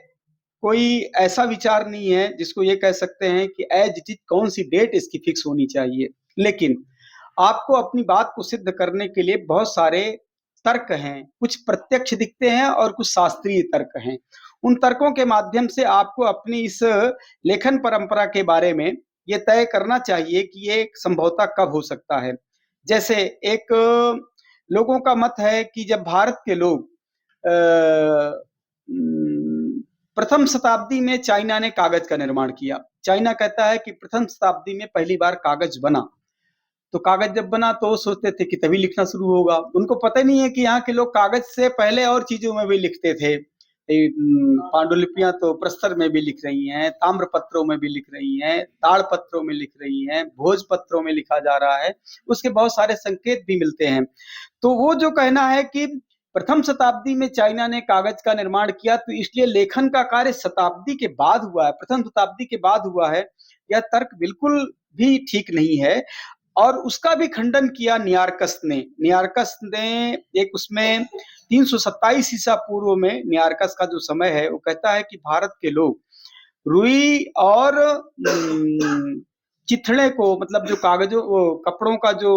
कोई ऐसा विचार नहीं है जिसको ये कह सकते हैं कि एज इट इज कौन सी डेट इसकी फिक्स होनी चाहिए, लेकिन आपको अपनी बात को सिद्ध करने के लिए बहुत सारे तर्क हैं। कुछ प्रत्यक्ष दिखते हैं और कुछ शास्त्रीय तर्क हैं। उन तर्कों के माध्यम से आपको अपनी इस लेखन परंपरा के बारे में ये तय करना चाहिए कि ये संभवतः कब हो सकता है। जैसे एक लोगों का मत है कि जब भारत के लोग प्रथम शताब्दी में चाइना ने कागज का निर्माण किया। चाइना कहता है कि प्रथम शताब्दी में पहली बार कागज बना, तो कागज जब बना तो सोचते थे कि तभी लिखना शुरू होगा। उनको पता नहीं है कि यहाँ के लोग कागज से पहले और चीजों में भी लिखते थे। पांडुलिपियां तो प्रस्तर में भी लिख रही हैं, ताम्र पत्रों में भी लिख रही हैं, ताड़ पत्रों में लिख रही हैं, भोज पत्रों में लिखा जा रहा है, उसके बहुत सारे संकेत भी मिलते हैं। तो वो जो कहना है कि प्रथम शताब्दी में चाइना ने कागज का निर्माण किया, तो इसलिए लेखन का कार्य शताब्दी के बाद हुआ है, प्रथम शताब्दी के बाद हुआ है, यह तर्क बिल्कुल भी ठीक नहीं है। और उसका भी खंडन किया नियारकस ने। नियारकस ने एक उसमें 327 ईसा पूर्व में नियारकस का जो समय है, वो कहता है कि भारत के लोग रुई और चिथड़े को, मतलब जो कपड़ों का जो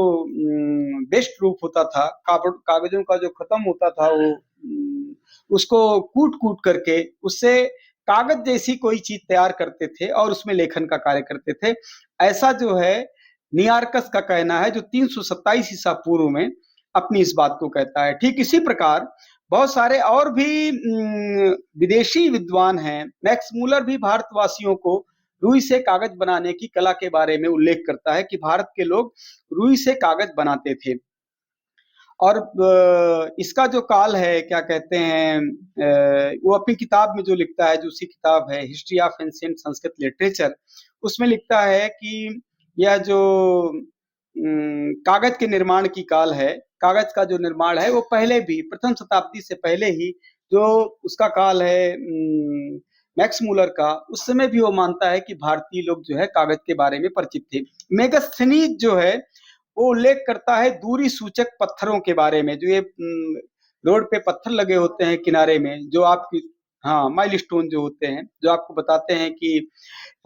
वेस्ट रूप होता था, कागजों का जो खत्म होता था, वो उसको कूट कूट करके उससे कागज जैसी कोई चीज तैयार करते थे और उसमें लेखन का कार्य करते थे। ऐसा जो है नियारकस का कहना है, जो 327 ईसा पूर्व में अपनी इस बात को कहता है। ठीक इसी प्रकार बहुत सारे और भी विदेशी विद्वान हैं। मैक्स मूलर भी भारतवासियों को रुई से कागज बनाने की कला के बारे में उल्लेख करता है कि भारत के लोग रुई से कागज बनाते थे। और इसका जो काल है क्या कहते हैं, वो अपनी किताब में जो लिखता है, जो उसी किताब है history of ancient Sanskrit literature, उसमें लिखता है कि यह जो कागज के निर्माण की काल है, कागज का जो निर्माण है वो पहले भी प्रथम शताब्दी से पहले ही जो उसका काल है मैक्स मूलर का, उस समय भी वो मानता है कि भारतीय लोग जो है कागज के बारे में परिचित थे। मेगास्थनीज जो है वो उल्लेख करता है दूरी सूचक पत्थरों के बारे में, जो ये रोड पे पत्थर लगे होते हैं किनारे में, जो आपकी हाँ माइलस्टोन जो होते हैं, जो आपको बताते हैं कि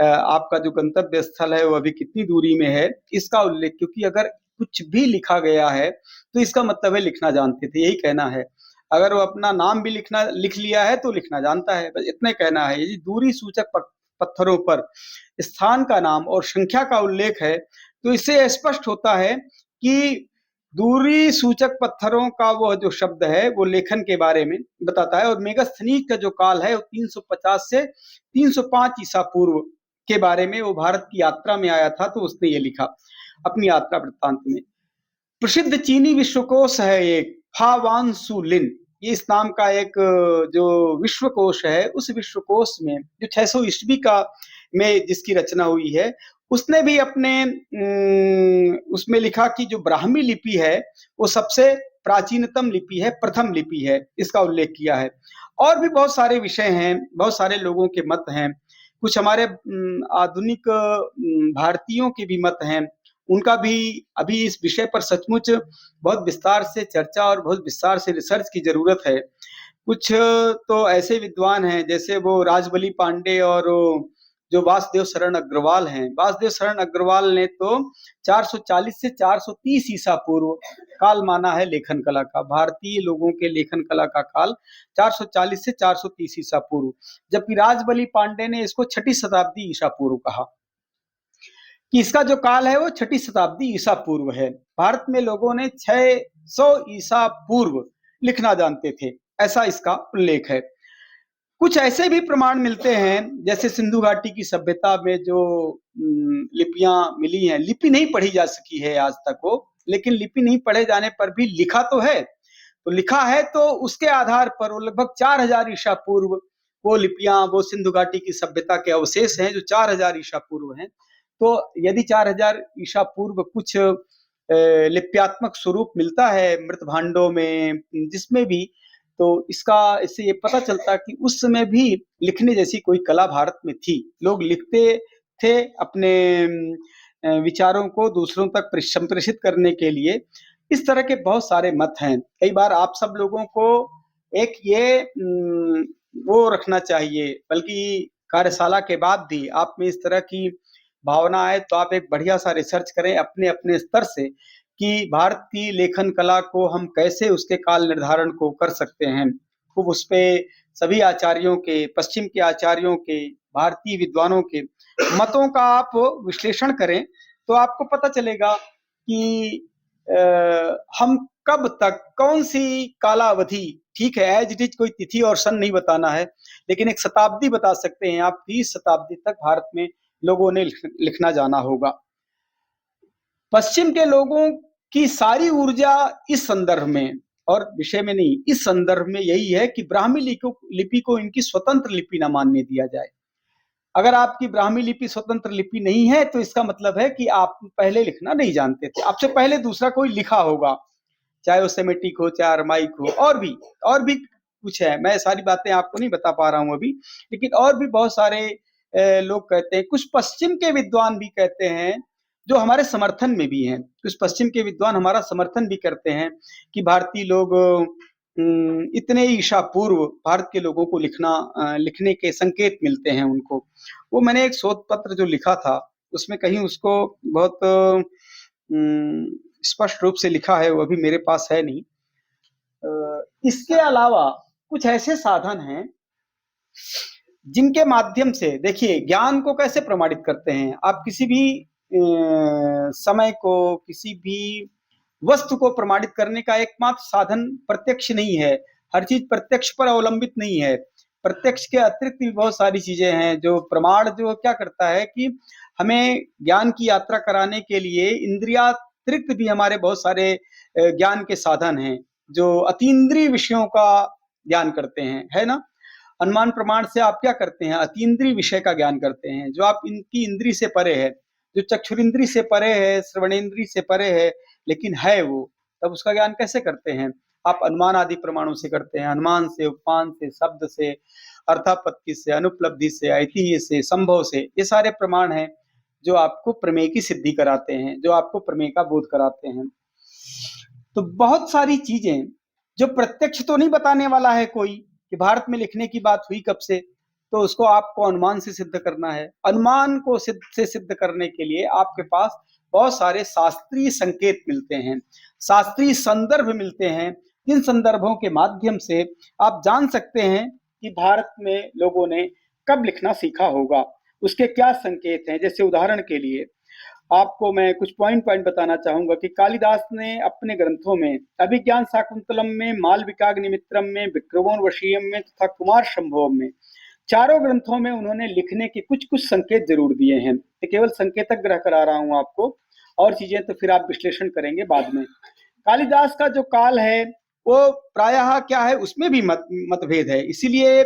आपका जो गंतव्य स्थल है वो अभी कितनी दूरी में है, इसका उल्लेख, क्योंकि अगर कुछ भी लिखा गया है तो इसका मतलब है लिखना जानते थे, यही कहना है। अगर वो अपना नाम भी लिख लिया है तो लिखना जानता है, बस इतना कहना है। यदि दूरी सूचक पत्थरों पर स्थान का नाम और संख्या का उल्लेख है तो इससे स्पष्ट होता है कि दूरी सूचक पत्थरों का वो जो शब्द है वो लेखन के बारे में बताता है। और मेगास्थनीज का जो काल है वो 350 से 305 ईसा पूर्व के बारे में, वो भारत की यात्रा में आया था तो उसने ये लिखा अपनी यात्रा वृत्तांत में। प्रसिद्ध चीनी विश्वकोश है एक फा वान सु लिन, ये इस नाम का एक जो विश्वकोश है, उस विश्वकोश में जो 600 ईस्वी का में जिसकी रचना हुई है, उसने भी अपने उसमें लिखा कि जो ब्राह्मी लिपि है वो सबसे प्राचीनतम लिपि है, प्रथम लिपि है, इसका उल्लेख किया है। और भी बहुत सारे विषय हैं, बहुत सारे लोगों के मत हैं, कुछ हमारे आधुनिक भारतीयों के भी मत हैं, उनका भी अभी इस विषय पर सचमुच बहुत विस्तार से चर्चा और बहुत विस्तार से रिसर्च की जरूरत है। कुछ तो ऐसे विद्वान हैं जैसे वो राजबली पांडे और जो वासुदेव शरण अग्रवाल हैं, वासुदेव शरण अग्रवाल ने तो 440 से 430 ईसा पूर्व काल माना है लेखन कला का। भारतीय लोगों के लेखन कला का काल 440 से 430 ईसा पूर्व, जबकि राजबली पांडे ने इसको 6ठी शताब्दी ईसा पूर्व कहा कि इसका जो काल है वो 6ठी शताब्दी ईसा पूर्व है। भारत में लोगों ने 600 ईसा पूर्व लिखना जानते थे, ऐसा इसका उल्लेख है। कुछ ऐसे भी प्रमाण मिलते हैं जैसे सिंधु घाटी की सभ्यता में जो लिपियां मिली हैं, लिपि नहीं पढ़ी जा सकी है आज तक वो, लेकिन लिपि नहीं पढ़े जाने पर भी लिखा तो है, तो लिखा है तो उसके आधार पर वो लगभग 4000 ईसा पूर्व वो लिपियां, वो सिंधु घाटी की सभ्यता के अवशेष हैं जो 4000 ईसा पूर्व हैं। तो यदि 4000 ईसा पूर्व कुछ लिप्यात्मक स्वरूप मिलता है मृत भांडों में जिसमें भी, तो इससे ये पता चलता कि उस समय भी लिखने जैसी कोई कला भारत में थी, लोग लिखते थे अपने विचारों को दूसरों तक संप्रेषित करने के लिए। इस तरह के बहुत सारे मत हैं। कई बार आप सब लोगों को एक ये वो रखना चाहिए, बल्कि कार्यशाला के बाद भी आप में इस तरह की भावना आए तो आप एक बढ़िया सा रिसर्च करें अपने अपने स्तर से कि भारत की लेखन कला को हम कैसे उसके काल निर्धारण को कर सकते हैं। खूब उस पे सभी आचार्यों के, पश्चिम के आचार्यों के, भारतीय विद्वानों के मतों का आप विश्लेषण करें तो आपको पता चलेगा कि हम कब तक कौन सी कालावधि, ठीक है एज इट इज कोई तिथि और सन नहीं बताना है, लेकिन एक शताब्दी बता सकते हैं आप, 20 शताब्दी तक भारत में लोगों ने लिखना जाना होगा। पश्चिम के लोगों की सारी ऊर्जा इस संदर्भ में और विषय में नहीं, इस संदर्भ में यही है कि ब्राह्मी लिपि को इनकी स्वतंत्र लिपि न मानने दिया जाए। अगर आपकी ब्राह्मी लिपि स्वतंत्र लिपि नहीं है तो इसका मतलब है कि आप पहले लिखना नहीं जानते थे, आपसे पहले दूसरा कोई लिखा होगा, चाहे वो सेमेटिक हो चाहे अरमाइक हो, और भी कुछ है, मैं सारी बातें आपको नहीं बता पा रहा हूं अभी, लेकिन और भी बहुत सारे लोग कहते हैं, कुछ पश्चिम के विद्वान भी कहते हैं जो हमारे समर्थन में भी हैं, कुछ पश्चिम के विद्वान हमारा समर्थन भी करते हैं कि भारतीय लोग इतने ईसा पूर्व भारत के लोगों को लिखने के संकेत मिलते हैं उनको। वो मैंने एक शोध पत्र जो लिखा था उसमें कहीं उसको बहुत स्पष्ट रूप से लिखा है, वो अभी मेरे पास है नहीं। इसके अलावा कुछ ऐसे साधन हैं जिनके माध्यम से, देखिए ज्ञान को कैसे प्रमाणित करते हैं आप, किसी भी समय को, किसी भी वस्तु को प्रमाणित करने का एकमात्र साधन प्रत्यक्ष नहीं है, हर चीज प्रत्यक्ष पर अवलंबित नहीं है, प्रत्यक्ष के अतिरिक्त भी बहुत सारी चीजें हैं जो प्रमाण जो क्या करता है कि हमें ज्ञान की यात्रा कराने के लिए अतिरिक्त भी हमारे बहुत सारे ज्ञान के साधन हैं जो अतीन्द्रिय विषयों का ज्ञान करते हैं, है ना। अनुमान प्रमाण से आप क्या करते हैं, अतीन्द्रिय विषय का ज्ञान करते हैं, जो आप इनकी इंद्रिय से परे है, जो चक्षुरिंद्रिय से परे है, श्रवणेन्द्रिय से परे है, लेकिन है वो, तब उसका ज्ञान कैसे करते हैं। आप अनुमान आदि प्रमाणों से करते हैं, अनुमान से, उपमान से, शब्द से, अर्थापत्ति से, अनुपलब्धि से, ऐतिह्य से, संभव से, ये सारे प्रमाण हैं जो आपको प्रमेय की सिद्धि कराते हैं, जो आपको प्रमेय का बोध कराते हैं। तो बहुत सारी चीजें जो प्रत्यक्ष तो नहीं बताने वाला है कोई कि भारत में लिखने की बात हुई कब से, तो उसको आपको अनुमान से सिद्ध करना है। अनुमान को सिद्ध करने के लिए आपके पास बहुत सारे शास्त्रीय संकेत मिलते हैं, शास्त्रीय संदर्भ मिलते हैं, जिन संदर्भों के माध्यम से आप जान सकते हैं कि भारत में लोगों ने कब लिखना सीखा होगा, उसके क्या संकेत हैं। जैसे उदाहरण के लिए आपको मैं कुछ पॉइंट बताना चाहूंगा कि कालिदास ने अपने ग्रंथों में अभिज्ञान शाकुंतलम में, मालविकाग्निमित्रम में, विक्रमोर्वशीयम में तथा कुमार संभवम में, चारों ग्रंथों में उन्होंने लिखने के कुछ कुछ संकेत जरूर दिए हैं। तो केवल संकेतक ग्रह करा रहा हूं आपको, और चीजें तो फिर आप विश्लेषण करेंगे बाद में। कालिदास का जो काल है वो प्रायः क्या है, उसमें भी मतभेद है, इसीलिए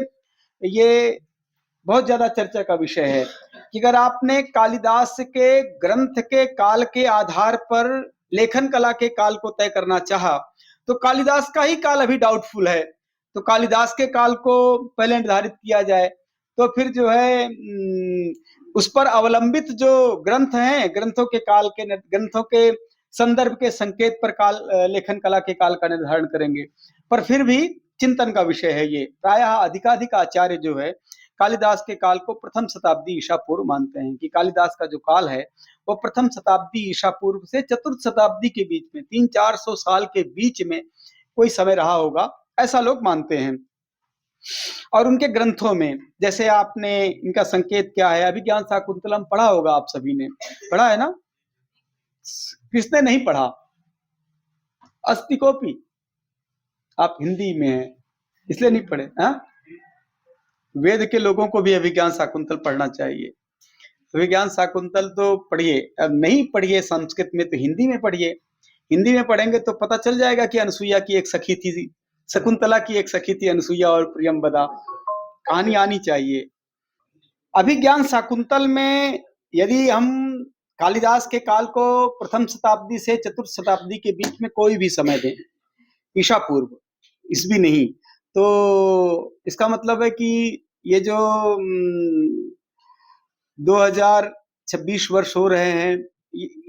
ये बहुत ज्यादा चर्चा का विषय है कि अगर आपने कालिदास के ग्रंथ के काल के आधार पर लेखन कला के काल को तय करना चाहा तो कालिदास का ही काल अभी डाउटफुल है। तो कालिदास के काल को पहले निर्धारित किया जाए, तो फिर जो है उस पर अवलंबित जो ग्रंथ हैं, ग्रंथों के संदर्भ के संकेत पर काल लेखन कला के काल का निर्धारण करेंगे। पर फिर भी चिंतन का विषय है ये। प्रायः अधिकाधिक आचार्य जो है कालिदास के काल को प्रथम शताब्दी ईसा पूर्व मानते हैं कि कालिदास का जो काल है वो प्रथम शताब्दी ईसा पूर्व से चतुर्थ शताब्दी के बीच में 300-400 साल के बीच में कोई समय रहा होगा, ऐसा लोग मानते हैं। और उनके ग्रंथों में जैसे आपने इनका संकेत क्या है, अभिज्ञान शाकुंतलम पढ़ा होगा, आप सभी ने पढ़ा है ना, किसने नहीं पढ़ा, अस्ति कोपी, आप हिंदी में हैं इसलिए नहीं पढ़े। वेद के लोगों को भी अभिज्ञान शाकुंतल पढ़ना चाहिए। अभिज्ञान शाकुंतल तो पढ़िए, अब नहीं पढ़िए संस्कृत में तो हिंदी में पढ़िए, हिंदी में पढ़ेंगे तो पता चल जाएगा कि अनसुईया की एक सखी थी, शकुंतला की एक सखी थी अनसुईया और प्रियंवदा, कहानी आनी चाहिए। अभिज्ञान शाकुंतल में यदि हम कालिदास के काल को प्रथम शताब्दी से चतुर्थ शताब्दी के बीच में कोई भी समय दें, ईसा पूर्व, ईस्वी नहीं, तो इसका मतलब है कि ये जो 2026 वर्ष हो रहे हैं,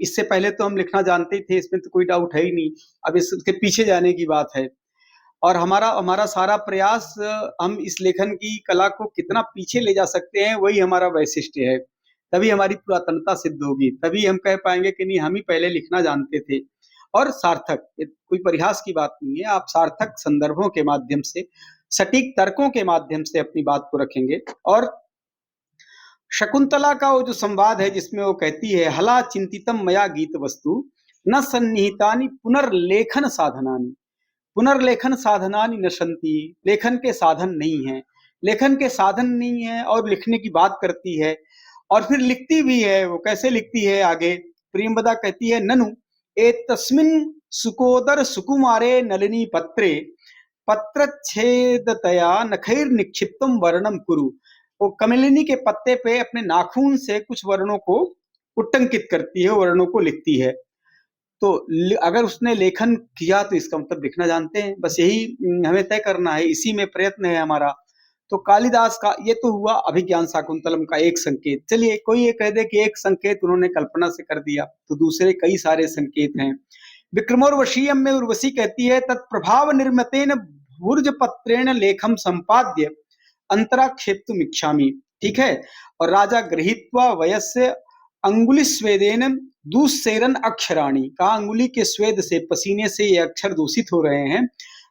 इससे पहले तो हम लिखना जानते ही थे, इसमें तो कोई डाउट है ही नहीं। अब इसके पीछे जाने की बात है, और हमारा सारा प्रयास हम इस लेखन की कला को कितना पीछे ले जा सकते हैं, वही हमारा वैशिष्ट्य है। तभी हमारी पुरातनता सिद्ध होगी, तभी हम कह पाएंगे कि नहीं हम ही पहले लिखना जानते थे। और सार्थक, कोई परिहास की बात नहीं है, आप सार्थक संदर्भों के माध्यम से, सटीक तर्कों के माध्यम से अपनी बात को रखेंगे। और शकुंतला का वो जो संवाद है जिसमें वो कहती है, हला चिंतितम मया गीत वस्तु न सन्निहितानि पुनर्लेखन साधनानि, पुनर्लेखन साधनानि नशंति, लेखन के साधन नहीं है, लेखन के साधन नहीं है और लिखने की बात करती है, और फिर लिखती भी है। वो कैसे लिखती है आगे, प्रियंवदा कहती है, ननु एतस्मिन् सुकोदर सुकुमारे नलिनी पत्रे पत्रच्छेदतया नखैर निक्षिप्तम वर्णम कुरु। वो कमलिनी के पत्ते पे अपने नाखून से कुछ वर्णों को उट्टंकित करती है, वर्णों को लिखती है। तो अगर उसने लेखन किया तो इसका मतलब लिखना जानते हैं, बस यही हमें तय करना है, इसी में प्रयत्न है हमारा। तो कालिदास का ये तो हुआ अभिज्ञान शाकुंतलम का एक संकेत। चलिए कोई ये कह दे कि एक संकेत उन्होंने कल्पना से कर दिया, तो दूसरे कई सारे संकेत हैं। विक्रमोर्वशीयम में उर्वशी कहती है, तत्प्रभाव निर्मतेन भूर्जपत्रेण लेखम संपाद्य अंतराक्षेप्तुम इच्छामि, ठीक है। और राजा गृहीत्वा वयस्य अंगुली स्वेदेन दूषेरन अक्षराणी, कहा अंगुली के स्वेद से, पसीने से ये अक्षर दूषित हो रहे हैं।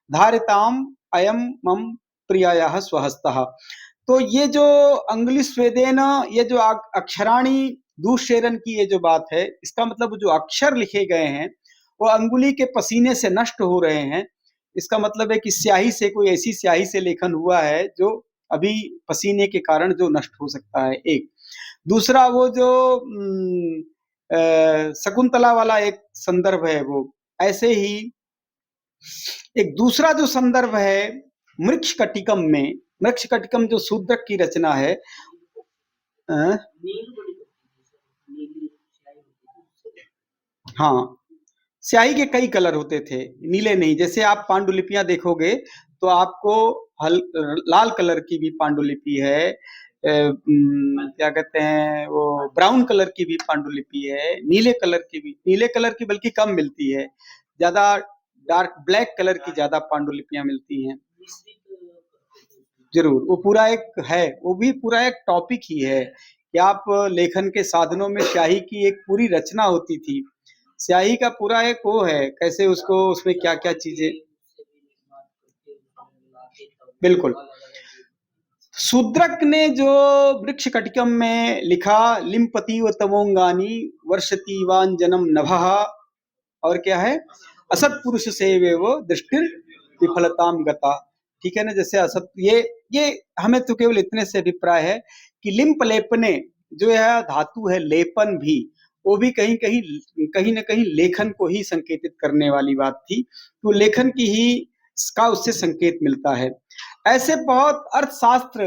धारिताम अयम मम प्रियायाः स्वहस्तः, तो ये जो अंगुली स्वेदेन, ये जो अक्षराणी दूषेरन की ये जो बात है, इसका मतलब जो अक्षर लिखे गए हैं वो अंगुली के पसीने से नष्ट हो रहे हैं। इसका मतलब है कि स्याही से, कोई ऐसी स्याही से लेखन हुआ है जो अभी पसीने के कारण जो नष्ट हो सकता है, एक। दूसरा वो जो शकुंतला वाला एक संदर्भ है वो। ऐसे ही एक दूसरा जो संदर्भ है मृक्षकटिकम में, मृक्षकटिकम जो शूद्रक की रचना है, अ, हाँ, स्याही के कई कलर होते थे, नीले नहीं। जैसे आप पांडुलिपियां देखोगे तो आपको लाल कलर की भी पांडुलिपि है, क्या कहते हैं वो, ब्राउन कलर की भी पांडुलिपि है, नीले कलर की बल्कि कम मिलती है, ज्यादा डार्क ब्लैक कलर की ज्यादा पांडुलिपियां मिलती हैं। जरूर, वो पूरा एक है, वो भी पूरा एक टॉपिक ही है कि आप लेखन के साधनों में स्याही की एक पूरी रचना होती थी। स्याही का पूरा एक वो है, कैसे उसको, उसमें क्या क्या चीजें, बिल्कुल। शूद्रक ने जो वृक्षकटिकम में लिखा, लिम्पति व तमोंगानी वर्षति वांजनम नभः, और क्या है, असत पुरुष सेवे वो दृष्टिर विफलताम गता। ठीक है ना, जैसे असत, ये हमें तो केवल इतने से अभिप्राय है कि लिंप लेपने जो है धातु है, लेपन भी, वो भी कहीं ना कहीं लेखन को ही संकेतित करने वाली बात थी, तो लेखन की ही का उससे संकेत मिलता है। ऐसे बहुत अर्थशास्त्र,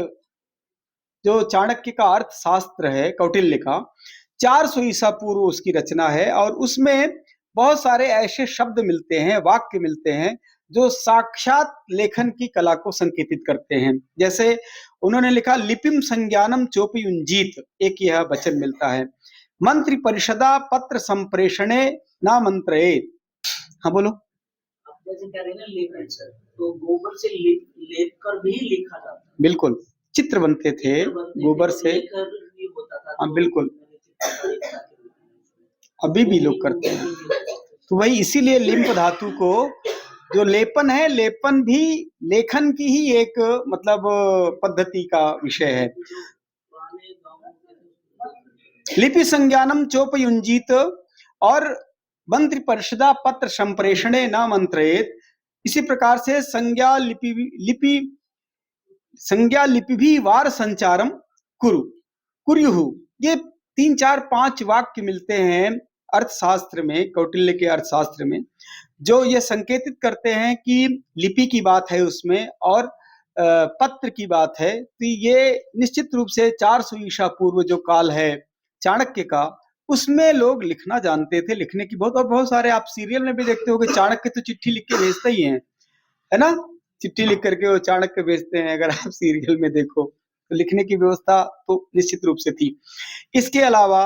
जो चाणक्य का अर्थशास्त्र है कौटिल्य का, 400 ईसा पूर्व उसकी रचना है, और उसमें बहुत सारे ऐसे शब्द मिलते हैं, वाक्य मिलते हैं जो साक्षात लेखन की कला को संकेतित करते हैं। जैसे उन्होंने लिखा, लिपिम संज्ञानम चोपयुंजीत, एक यह वचन मिलता है, मंत्री परिषदा पत्र संप्रेषणे ना मंत्रेत। हाँ बोलो। जैसे कह रहे हैं ना लेखन सर, तो गोबर से लेप कर भी लिखा जाता है। बिल्कुल, चित्र बनते थे गोबर से, होता था। हाँ बिल्कुल, अभी भी लोग करते हैं। तो वही इसीलिए लिंप धातु को जो लेपन है, लेपन भी लेखन की ही एक मतलब पद्धति का विषय है। लिपि संज्ञानम चोपयुंजीत और मंत्री परिषदा पत्र संप्रेषणे न मंत्रेत। इसी प्रकार से संज्ञा लिपि भी वार संचारम कुर्युहु, ये 3 4 5 वाक्य मिलते हैं अर्थशास्त्र में, कौटिल्य के अर्थशास्त्र में, जो ये संकेतित करते हैं कि लिपि की बात है उसमें और पत्र की बात है। तो ये निश्चित रूप से 400 ईसा पूर्व जो काल है चाणक्य का, उसमें लोग लिखना जानते थे। लिखने की बहुत सारे आप सीरियल में भी देखते होंगे, चाणक्य तो चिट्ठी लिख के भेजते ही हैं, है ना, चिट्ठी लिख करके वो चाणक्य भेजते हैं। अगर आप सीरियल में देखो तो लिखने की व्यवस्था तो निश्चित रूप से थी। इसके अलावा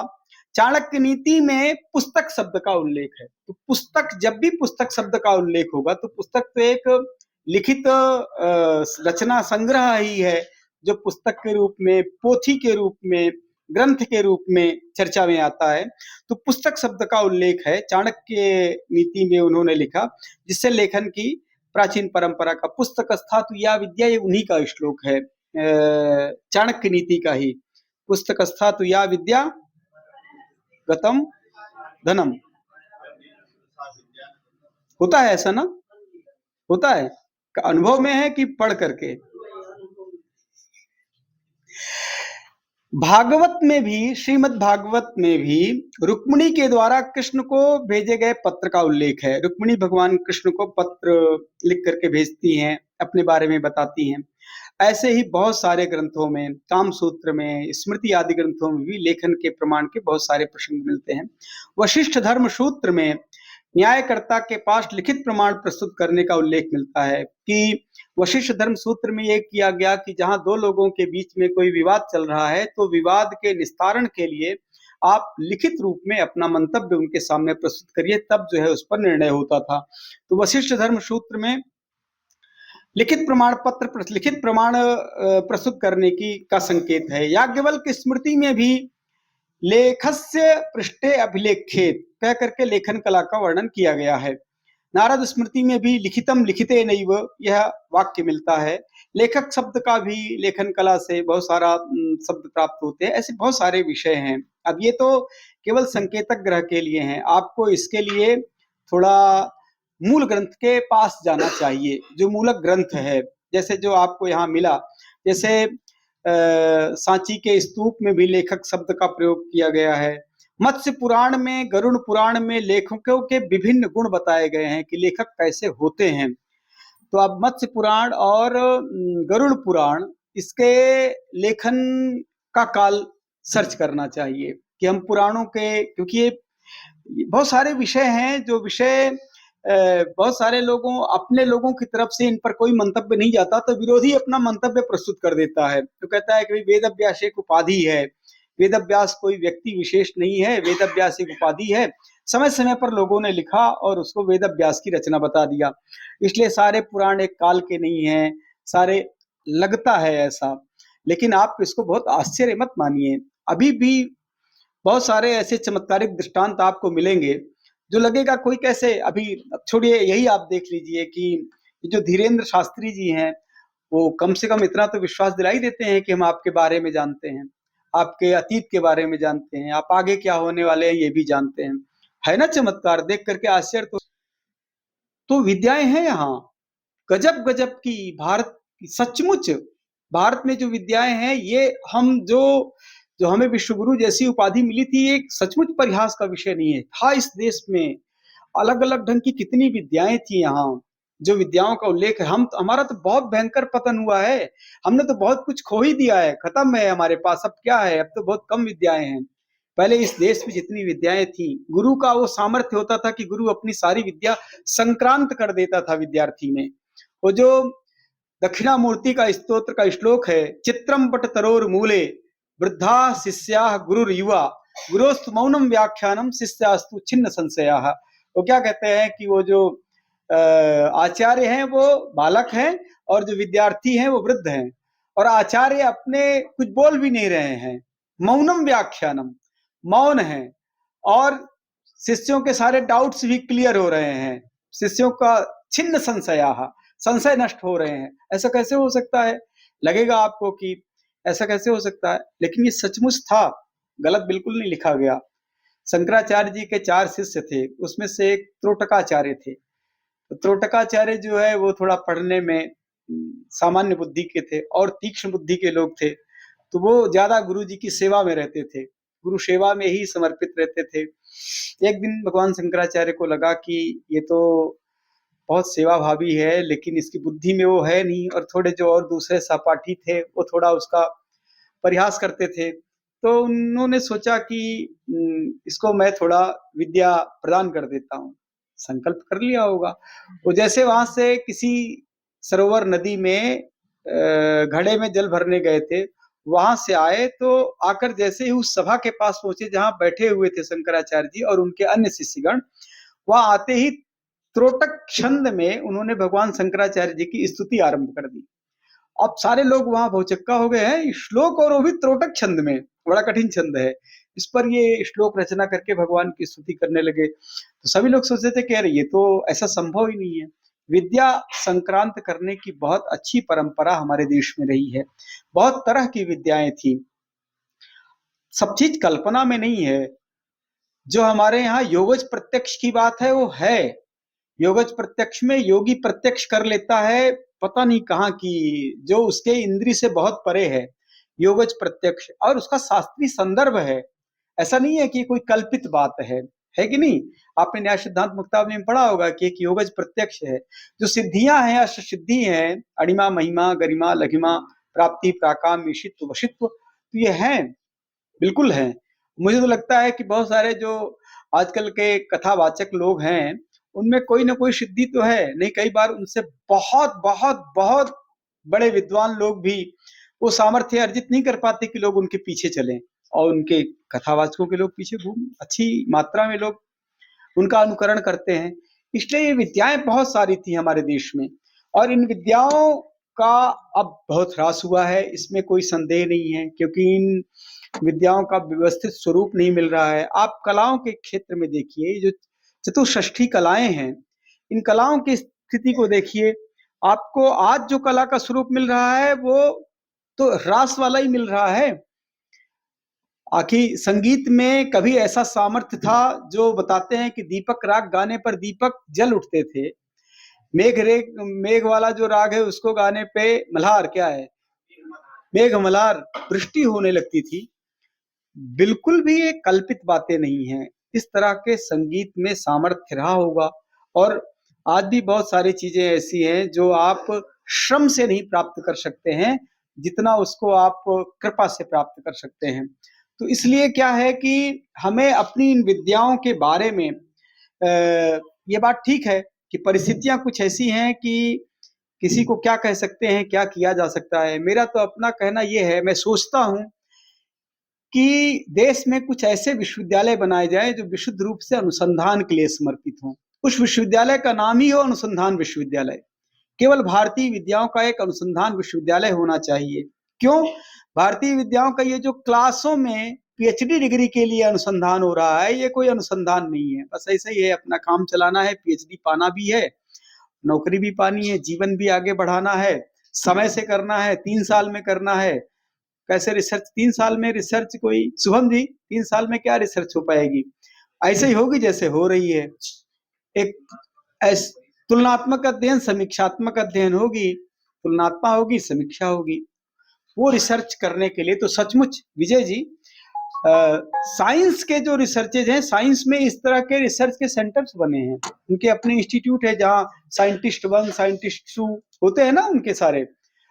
चाणक्य नीति में पुस्तक शब्द का उल्लेख है। तो पुस्तक, जब भी पुस्तक शब्द का उल्लेख होगा तो पुस्तक तो एक लिखित रचना संग्रह ही है, जो पुस्तक के रूप में, पोथी के रूप में, ग्रंथ के रूप में चर्चा में आता है। तो पुस्तक शब्द का उल्लेख है चाणक्य नीति में, उन्होंने लिखा, जिससे लेखन की प्राचीन परंपरा का पुस्तक स्थातु या विद्या, ये उन्हीं का श्लोक है, चाणक्य नीति का ही, पुस्तक स्थातु या विद्या गतम धनम। होता है ऐसा ना, होता है, अनुभव में है कि पढ़ करके। भागवत में भी, श्रीमद् भागवत में भी रुक्मिणी के द्वारा कृष्ण को भेजे गए पत्र का उल्लेख है। रुक्मिणी भगवान कृष्ण को पत्र लिख करके भेजती हैं, अपने बारे में बताती हैं। ऐसे ही बहुत सारे ग्रंथों में, कामसूत्र में, स्मृति आदि ग्रंथों में भी लेखन के प्रमाण के बहुत सारे प्रसंग मिलते हैं। वशिष्ठ धर्म सूत्र में न्यायकर्ता के पास लिखित प्रमाण प्रस्तुत करने का उल्लेख मिलता है कि वशिष्ठ धर्म सूत्र में यह किया गया कि जहां दो लोगों के बीच में कोई विवाद चल रहा है तो विवाद के निस्तारण के लिए आप लिखित रूप में अपना मंतव्य उनके सामने प्रस्तुत करिए, तब जो है उस पर निर्णय होता था। तो वशिष्ठ धर्म सूत्र में लिखित प्रमाण प्रस्तुत करने की का संकेत है। याज्ञवल्क्य स्मृति में भी लेखस्य पृष्ठे अभिलेखेत कह करके लेखन कला का वर्णन किया गया है। नारद स्मृति में भी लिखितम लिखिते नैव यह वाक्य मिलता है। लेखक शब्द का भी लेखन कला से बहुत सारा शब्द प्राप्त होते हैं। ऐसे बहुत सारे विषय हैं। अब ये तो केवल संकेतक ग्रह के लिए हैं, आपको इसके लिए थोड़ा मूल ग्रंथ के पास जाना चाहिए, जो मूलक ग्रंथ है। जैसे जो आपको यहाँ मिला, जैसे सांची के स्तूप में भी लेखक शब्द का प्रयोग किया गया है, मत्स्य पुराण में, गरुड़ पुराण में लेखकों के विभिन्न गुण बताए गए हैं कि लेखक कैसे होते हैं। तो अब मत्स्य पुराण और गरुड़ पुराण, इसके लेखन का काल सर्च करना चाहिए कि हम पुराणों के, क्योंकि ये बहुत सारे विषय हैं जो विषय बहुत सारे अपने लोगों की तरफ से इन पर कोई मंतव्य नहीं जाता, तो विरोधी अपना मंतव्य प्रस्तुत कर देता है। तो कहता है कि वेद व्यास एक उपाधि है, वेद व्यास कोई व्यक्ति विशेष नहीं है, वेद व्यास एक उपाधि है। समय समय पर लोगों ने लिखा और उसको वेद व्यास की रचना बता दिया। इसलिए सारे पुराण एक काल के नहीं हैं, सारे लगता है ऐसा, लेकिन आप इसको बहुत आश्चर्य मत मानिए। अभी भी बहुत सारे ऐसे चमत्कारिक दृष्टांत आपको मिलेंगे जो लगेगा कोई कैसे, अभी छोड़िए, यही आप देख लीजिए कि जो धीरेन्द्र शास्त्री जी हैं, वो कम से कम इतना तो विश्वास दिला ही देते हैं कि हम आपके बारे में जानते हैं, आपके अतीत के बारे में जानते हैं, आप आगे क्या होने वाले हैं ये भी जानते हैं। है ना चमत्कार, देख करके आश्चर्य। तो विद्याएं हैं यहाँ गजब गजब की, भारत की सचमुच, भारत में जो विद्याएं हैं ये हम जो हमें विश्वगुरु जैसी उपाधि मिली थी, एक सचमुच परिहास का विषय नहीं है। था इस देश में अलग अलग ढंग की कितनी विद्याएं थी यहाँ, जो विद्याओं का उल्लेख है। हमारा तो बहुत भयंकर पतन हुआ है, हमने तो बहुत कुछ खो ही दिया है, खत्म है हमारे पास, अब क्या है, अब तो बहुत कम विद्याएं हैं। पहले इस देश में जितनी विद्याएं थी, गुरु का वो सामर्थ्य होता था कि गुरु अपनी सारी विद्या संक्रांत कर देता था विद्यार्थी में। वो जो दक्षिणामूर्ति का स्तोत्र का श्लोक है, चित्रम पट तरोर मूले वृद्धा शिष्या गुरु युवा गुरोस्तु मौनम व्याख्यानम शिष्यास्तु छिन्न संशयाः। वो क्या कहते हैं कि वो जो आचार्य हैं वो बालक हैं और जो विद्यार्थी हैं वो वृद्ध हैं, और आचार्य अपने कुछ बोल भी नहीं रहे हैं, मौनम व्याख्यानम, मौन है, और शिष्यों के सारे डाउट्स भी क्लियर हो रहे हैं, शिष्यों का छिन्न संशयाः, संशय नष्ट हो रहे हैं। ऐसा कैसे हो सकता है, लगेगा आपको कि ऐसा कैसे हो सकता है, लेकिन ये सचमुच था, गलत बिल्कुल नहीं लिखा गया। शंकराचार्य जी के 4 शिष्य थे, उसमें से एक त्रोटकाचार्य थे। तो त्रोटकाचार्य जो है वो थोड़ा पढ़ने में सामान्य बुद्धि के थे और तीक्ष्ण बुद्धि के लोग थे, तो वो ज्यादा गुरु जी की सेवा में रहते थे, गुरु सेवा में ही समर्पित रहते थे। एक दिन भगवान शंकराचार्य को लगा कि ये तो बहुत सेवा भावी है, लेकिन इसकी बुद्धि में वो है नहीं, और थोड़े जो और दूसरे सहपाठी थे वो थोड़ा उसका परिहास करते थे। तो उन्होंने सोचा कि इसको मैं थोड़ा विद्या प्रदान कर देता हूँ, संकल्प कर लिया होगा। वो जैसे वहां से किसी सरोवर नदी में घड़े में जल भरने गए थे, वहां से आए तो आकर जैसे ही उस सभा के पास पहुंचे जहां बैठे हुए थे शंकराचार्य जी और उनके अन्य शिष्यगण, वहां आते ही त्रोटक छंद में उन्होंने भगवान शंकराचार्य जी की स्तुति आरंभ कर दी। अब सारे लोग वहां भौचक्का हो गए हैं, श्लोक और वो भी त्रोटक छंद में, बड़ा कठिन छंद है, इस पर ये श्लोक रचना करके भगवान की स्तुति करने लगे। तो सभी लोग सोचते थे कि अरे ये तो ऐसा संभव ही नहीं है। विद्या संक्रांत करने की बहुत अच्छी परंपरा हमारे देश में रही है, बहुत तरह की विद्याएं थी, सब चीज कल्पना में नहीं है। जो हमारे यहाँ योगज प्रत्यक्ष की बात है वो है, योगज प्रत्यक्ष में योगी प्रत्यक्ष कर लेता है पता नहीं कहाँ की, जो उसके इंद्री से बहुत परे है, योगज प्रत्यक्ष, और उसका शास्त्रीय संदर्भ है। ऐसा नहीं है कि कोई कल्पित बात है कि नहीं। आपने न्याय सिद्धांत मुक्तावली में पढ़ा होगा कि एक योगज प्रत्यक्ष है। जो सिद्धियां हैं, अष्ट सिद्धि हैं, अणिमा महिमा गरिमा लघिमा प्राप्ति प्राकाम ईशित्व वशित्व, तो ये हैं, बिल्कुल हैं। मुझे तो लगता है कि बहुत सारे जो आजकल के कथावाचक लोग हैं उनमें कोई ना कोई सिद्धि तो है, नहीं कई बार उनसे बहुत बहुत बहुत बड़े विद्वान लोग भी वो सामर्थ्य अर्जित नहीं कर पाते कि लोग उनके पीछे चलें, और उनके कथावाचकों के लोग पीछे अच्छी मात्रा में लोग उनका अनुकरण करते हैं। इसलिए ये विद्याएं बहुत सारी थी हमारे देश में, और इन विद्याओं का अब बहुत ह्रास हुआ है, इसमें कोई संदेह नहीं है, क्योंकि इन विद्याओं का व्यवस्थित स्वरूप नहीं मिल रहा है। आप कलाओं के क्षेत्र में देखिए, जो चतुष्षष्ठी कलाएं हैं, इन कलाओं की स्थिति को देखिए, आपको आज जो कला का स्वरूप मिल रहा है वो तो ह्रास वाला ही मिल रहा है। आखिर संगीत में कभी ऐसा सामर्थ्य था, जो बताते हैं कि दीपक राग गाने पर दीपक जल उठते थे, मेघ वाला जो राग है उसको गाने पे मल्हार क्या है, मेघ मल्हार वृष्टि होने लगती थी। बिल्कुल भी ये कल्पित बातें नहीं हैं। इस तरह के संगीत में सामर्थ्य रहा होगा, और आज भी बहुत सारी चीजें ऐसी हैं जो आप श्रम से नहीं प्राप्त कर सकते हैं, जितना उसको आप कृपा से प्राप्त कर सकते हैं। तो इसलिए क्या है कि हमें अपनी इन विद्याओं के बारे में ये बात ठीक है कि परिस्थितियां कुछ ऐसी हैं कि किसी को क्या कह सकते हैं, क्या किया जा सकता है। मेरा तो अपना कहना ये है, मैं सोचता हूँ कि देश में कुछ ऐसे विश्वविद्यालय बनाए जाएँ जो विशुद्ध रूप से अनुसंधान के लिए समर्पित हों। उस विश्वविद्यालय का नाम ही हो अनुसंधान विश्वविद्यालय। केवल भारतीय विद्याओं का एक अनुसंधान विश्वविद्यालय होना चाहिए। क्यों? भारतीय विद्याओं का ये जो क्लासों में पीएचडी डिग्री के लिए अनुसंधान हो रहा है, ये कोई अनुसंधान नहीं है। बस ऐसा ही है, अपना काम चलाना है, पीएचडी पाना भी है, नौकरी भी पानी है, जीवन भी आगे बढ़ाना है, समय से करना है, 3 साल में करना है। कैसे रिसर्च 3 साल में, रिसर्च कोई शुभम जी 3 साल में क्या रिसर्च हो पाएगी? ऐसे ही होगी जैसे हो रही है। एक ऐस तुलनात्मक अध्ययन, समीक्षात्मक अध्ययन होगी, तुलनात्मक होगी, समीक्षा होगी। वो रिसर्च करने के लिए तो सचमुच विजय जी, साइंस के जो रिसर्चेज हैं, साइंस में इस तरह के रिसर्च के सेंटर्स बने हैं, उनके अपने इंस्टीट्यूट है जहाँ साइंटिस्ट 1 साइंटिस्ट 2 होते हैं ना उनके सारे।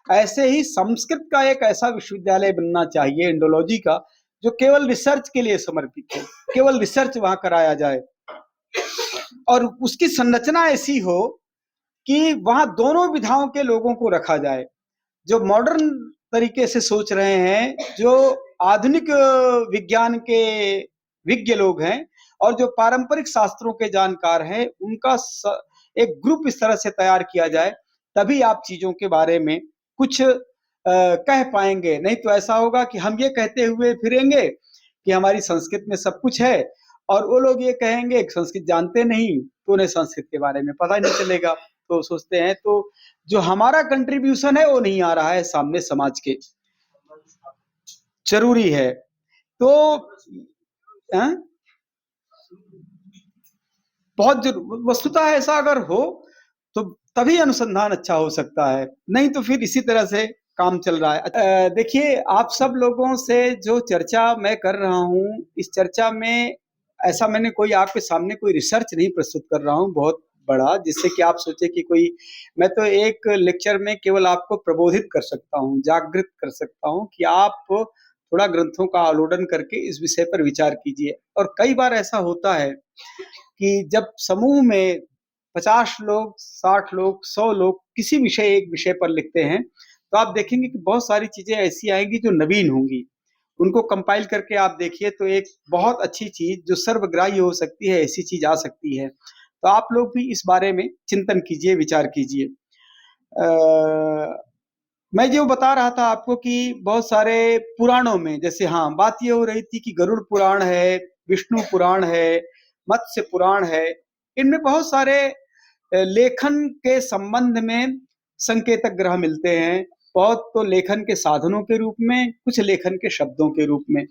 ऐसे ही संस्कृत का एक ऐसा विश्वविद्यालय बनना चाहिए इंडोलॉजी का, जो केवल रिसर्च के लिए समर्पित हो, केवल रिसर्च वहां कराया जाए, और उसकी संरचना ऐसी हो कि वहां दोनों विधाओं के लोगों को रखा जाए, जो मॉडर्न तरीके से सोच रहे हैं, जो आधुनिक विज्ञान के विज्ञ लोग हैं, और जो पारंपरिक शास्त्रों के जानकार हैं, उनका एक ग्रुप इस तरह से तैयार किया जाए, तभी आप चीजों के बारे में कुछ कह पाएंगे। नहीं तो ऐसा होगा कि हम ये कहते हुए फिरेंगे कि हमारी संस्कृत में सब कुछ है, और वो लोग ये कहेंगे कि संस्कृत जानते नहीं, तो उन्हें संस्कृत के बारे में पता नहीं चलेगा। तो सोचते हैं, तो जो हमारा कंट्रीब्यूशन है वो नहीं आ रहा है सामने समाज के, जरूरी है। तो बहुत वस्तुतः ऐसा अगर हो तो तभी अनुसंधान अच्छा हो सकता है, नहीं तो फिर इसी तरह से काम चल रहा है। देखिए, आप सब लोगों से जो चर्चा मैं कर रहा हूँ, इस चर्चा में ऐसा मैंने कोई आपके सामने कोई रिसर्च नहीं प्रस्तुत कर रहा हूँ बहुत बड़ा, जिससे कि आप सोचे कि कोई, मैं तो एक लेक्चर में केवल आपको प्रबोधित कर सकता हूँ, जागृत कर सकता हूँ कि आप थोड़ा ग्रंथों का अवलोकन करके इस विषय पर विचार कीजिए। और कई बार ऐसा होता है कि जब समूह में 50 लोग, 60 लोग, 100 लोग किसी एक विषय पर लिखते हैं, तो आप देखेंगे कि बहुत सारी चीजें ऐसी आएंगी जो नवीन होंगी। उनको कंपाइल करके आप देखिए तो एक बहुत अच्छी चीज जो सर्वग्राही हो सकती है, ऐसी चीज आ सकती है। तो आप लोग भी इस बारे में चिंतन कीजिए, विचार कीजिए। मैं जो बता रहा था आपको कि बहुत सारे पुराणों में, जैसे बात ये हो रही थी कि गरुड़ पुराण है, विष्णु पुराण है, मत्स्य पुराण है, इनमें बहुत सारे लेखन के संबंध में संकेतक ग्रह मिलते हैं। बहुत तो लेखन के साधनों के रूप में, कुछ लेखन के शब्दों के रूप में,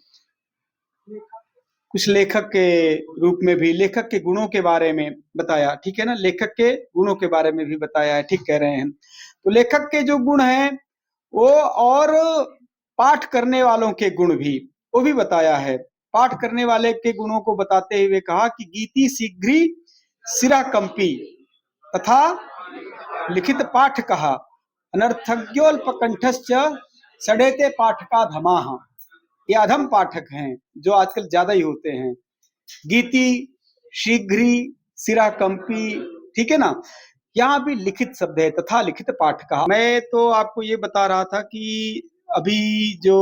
कुछ लेखक के रूप में भी। लेखक के गुणों के बारे में बताया, ठीक है ना, लेखक के गुणों के बारे में भी बताया है, ठीक कह रहे हैं। तो लेखक के जो गुण हैं वो, और पाठ करने वालों के गुण भी, वो भी बताया है। पाठ करने वाले के गुणों को बताते हुए कहा कि गीति शीघ्री सिरा कंपी तथा लिखित पाठ कहा, अनर्थज्ञोल्प कंठश्च सडेते पाठका धमाह। ये अधम पाठक हैं जो आजकल ज्यादा ही होते हैं। गीति, शीघ्री, सिरा कंपी, ठीक है ना, यहाँ भी लिखित शब्द है, तथा लिखित पाठ कहा। मैं तो आपको ये बता रहा था कि अभी जो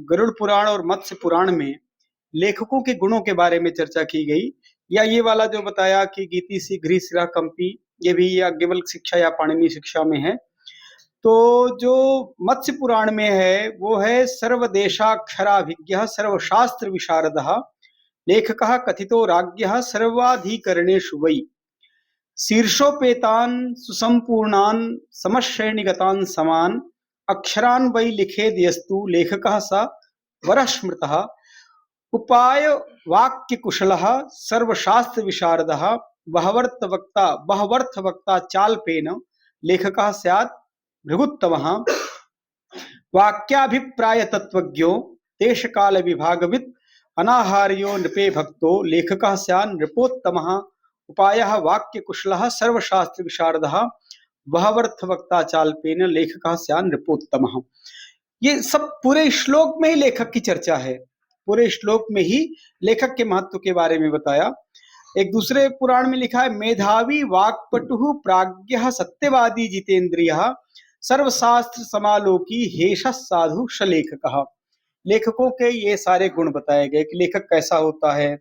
गरुड़ पुराण और मत्स्य पुराण में लेखकों के गुणों के बारे में चर्चा की गई, या ये वाला जो बताया कि गीति शीघ्री सिरा कंपी, ये भी याज्ञवल्क्य शिक्षा या पाणिनि शिक्षा में है। तो जो मत्स्य पुराण में है वो है सर्वदेशाक्षराभिज्ञः सर्वशास्त्र विशारदः लेखकः कथितो राज्ञः सर्वाधिकरणेषु वै शीर्षोपेतान् सुसंपूर्णान् समश्रेणीगतान् समान् अक्षरान् वै लिखेद् यस्तु लेखकः स वरः स्मृतः उपाय वाक्य कुशलः सर्वशास्त्र विशारदः बहवर्थ वक्ता चाल्पेन लेखकः स्यात् भृगुत्तमः वाक्याभिप्राय तत्वज्ञो देश काल विभागविद अनाहार्यो नृपे भक्तो लेखकः स्यान् नृपोत्तमः उपायः वाक्य कुशलः सर्वशास्त्र विशारदः बहवर्थ वक्ता चाल्पेन लेखकः स्यान् नृपोत्तमः। ये सब पूरे श्लोक में ही लेखक की चर्चा है, पूरे श्लोक में ही लेखक के महत्व के बारे में बताया। एक दूसरे पुराण में लिखा है, मेधावी वाक्पटुः प्राज्ञः सत्यवादी जितेंद्रियः सर्वशास्त्र समालोकी हेषः साधु शलेखकः। लेखकों के ये सारे गुण बताए गए कि लेखक कैसा होता है,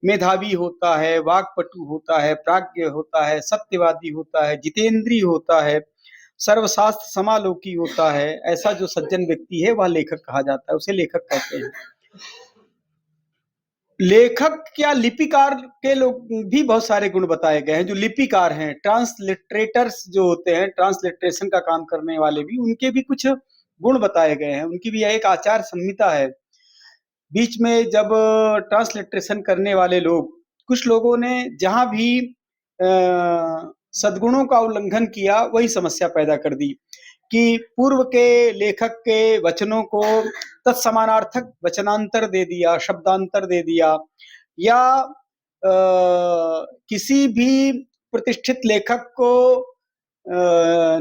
मेधावी होता है, वाक्पटु होता है, प्राज्ञ होता है, सत्यवादी होता है, जितेंद्री होता है, सर्वशास्त्र समालोकी होता है। ऐसा जो सज्जन व्यक्ति है वह लेखक कहा जाता है, उसे लेखक कहते हैं। लेखक क्या लिपिकार के लोग भी बहुत सारे गुण बताए गए हैं। जो लिपिकार हैं, ट्रांसलिटरेटर्स जो होते हैं, ट्रांसलिटरेशन का काम करने वाले भी, उनके भी कुछ गुण बताए गए हैं। उनकी भी एक आचार संहिता है। बीच में जब ट्रांसलिटरेशन करने वाले लोग, कुछ लोगों ने जहां भी सद्गुणों का उल्लंघन किया वही समस्या पैदा कर दी कि पूर्व के लेखक के वचनों को तत्समानार्थक वचनांतर दे दिया, शब्दांतर दे दिया, या किसी भी प्रतिष्ठित लेखक को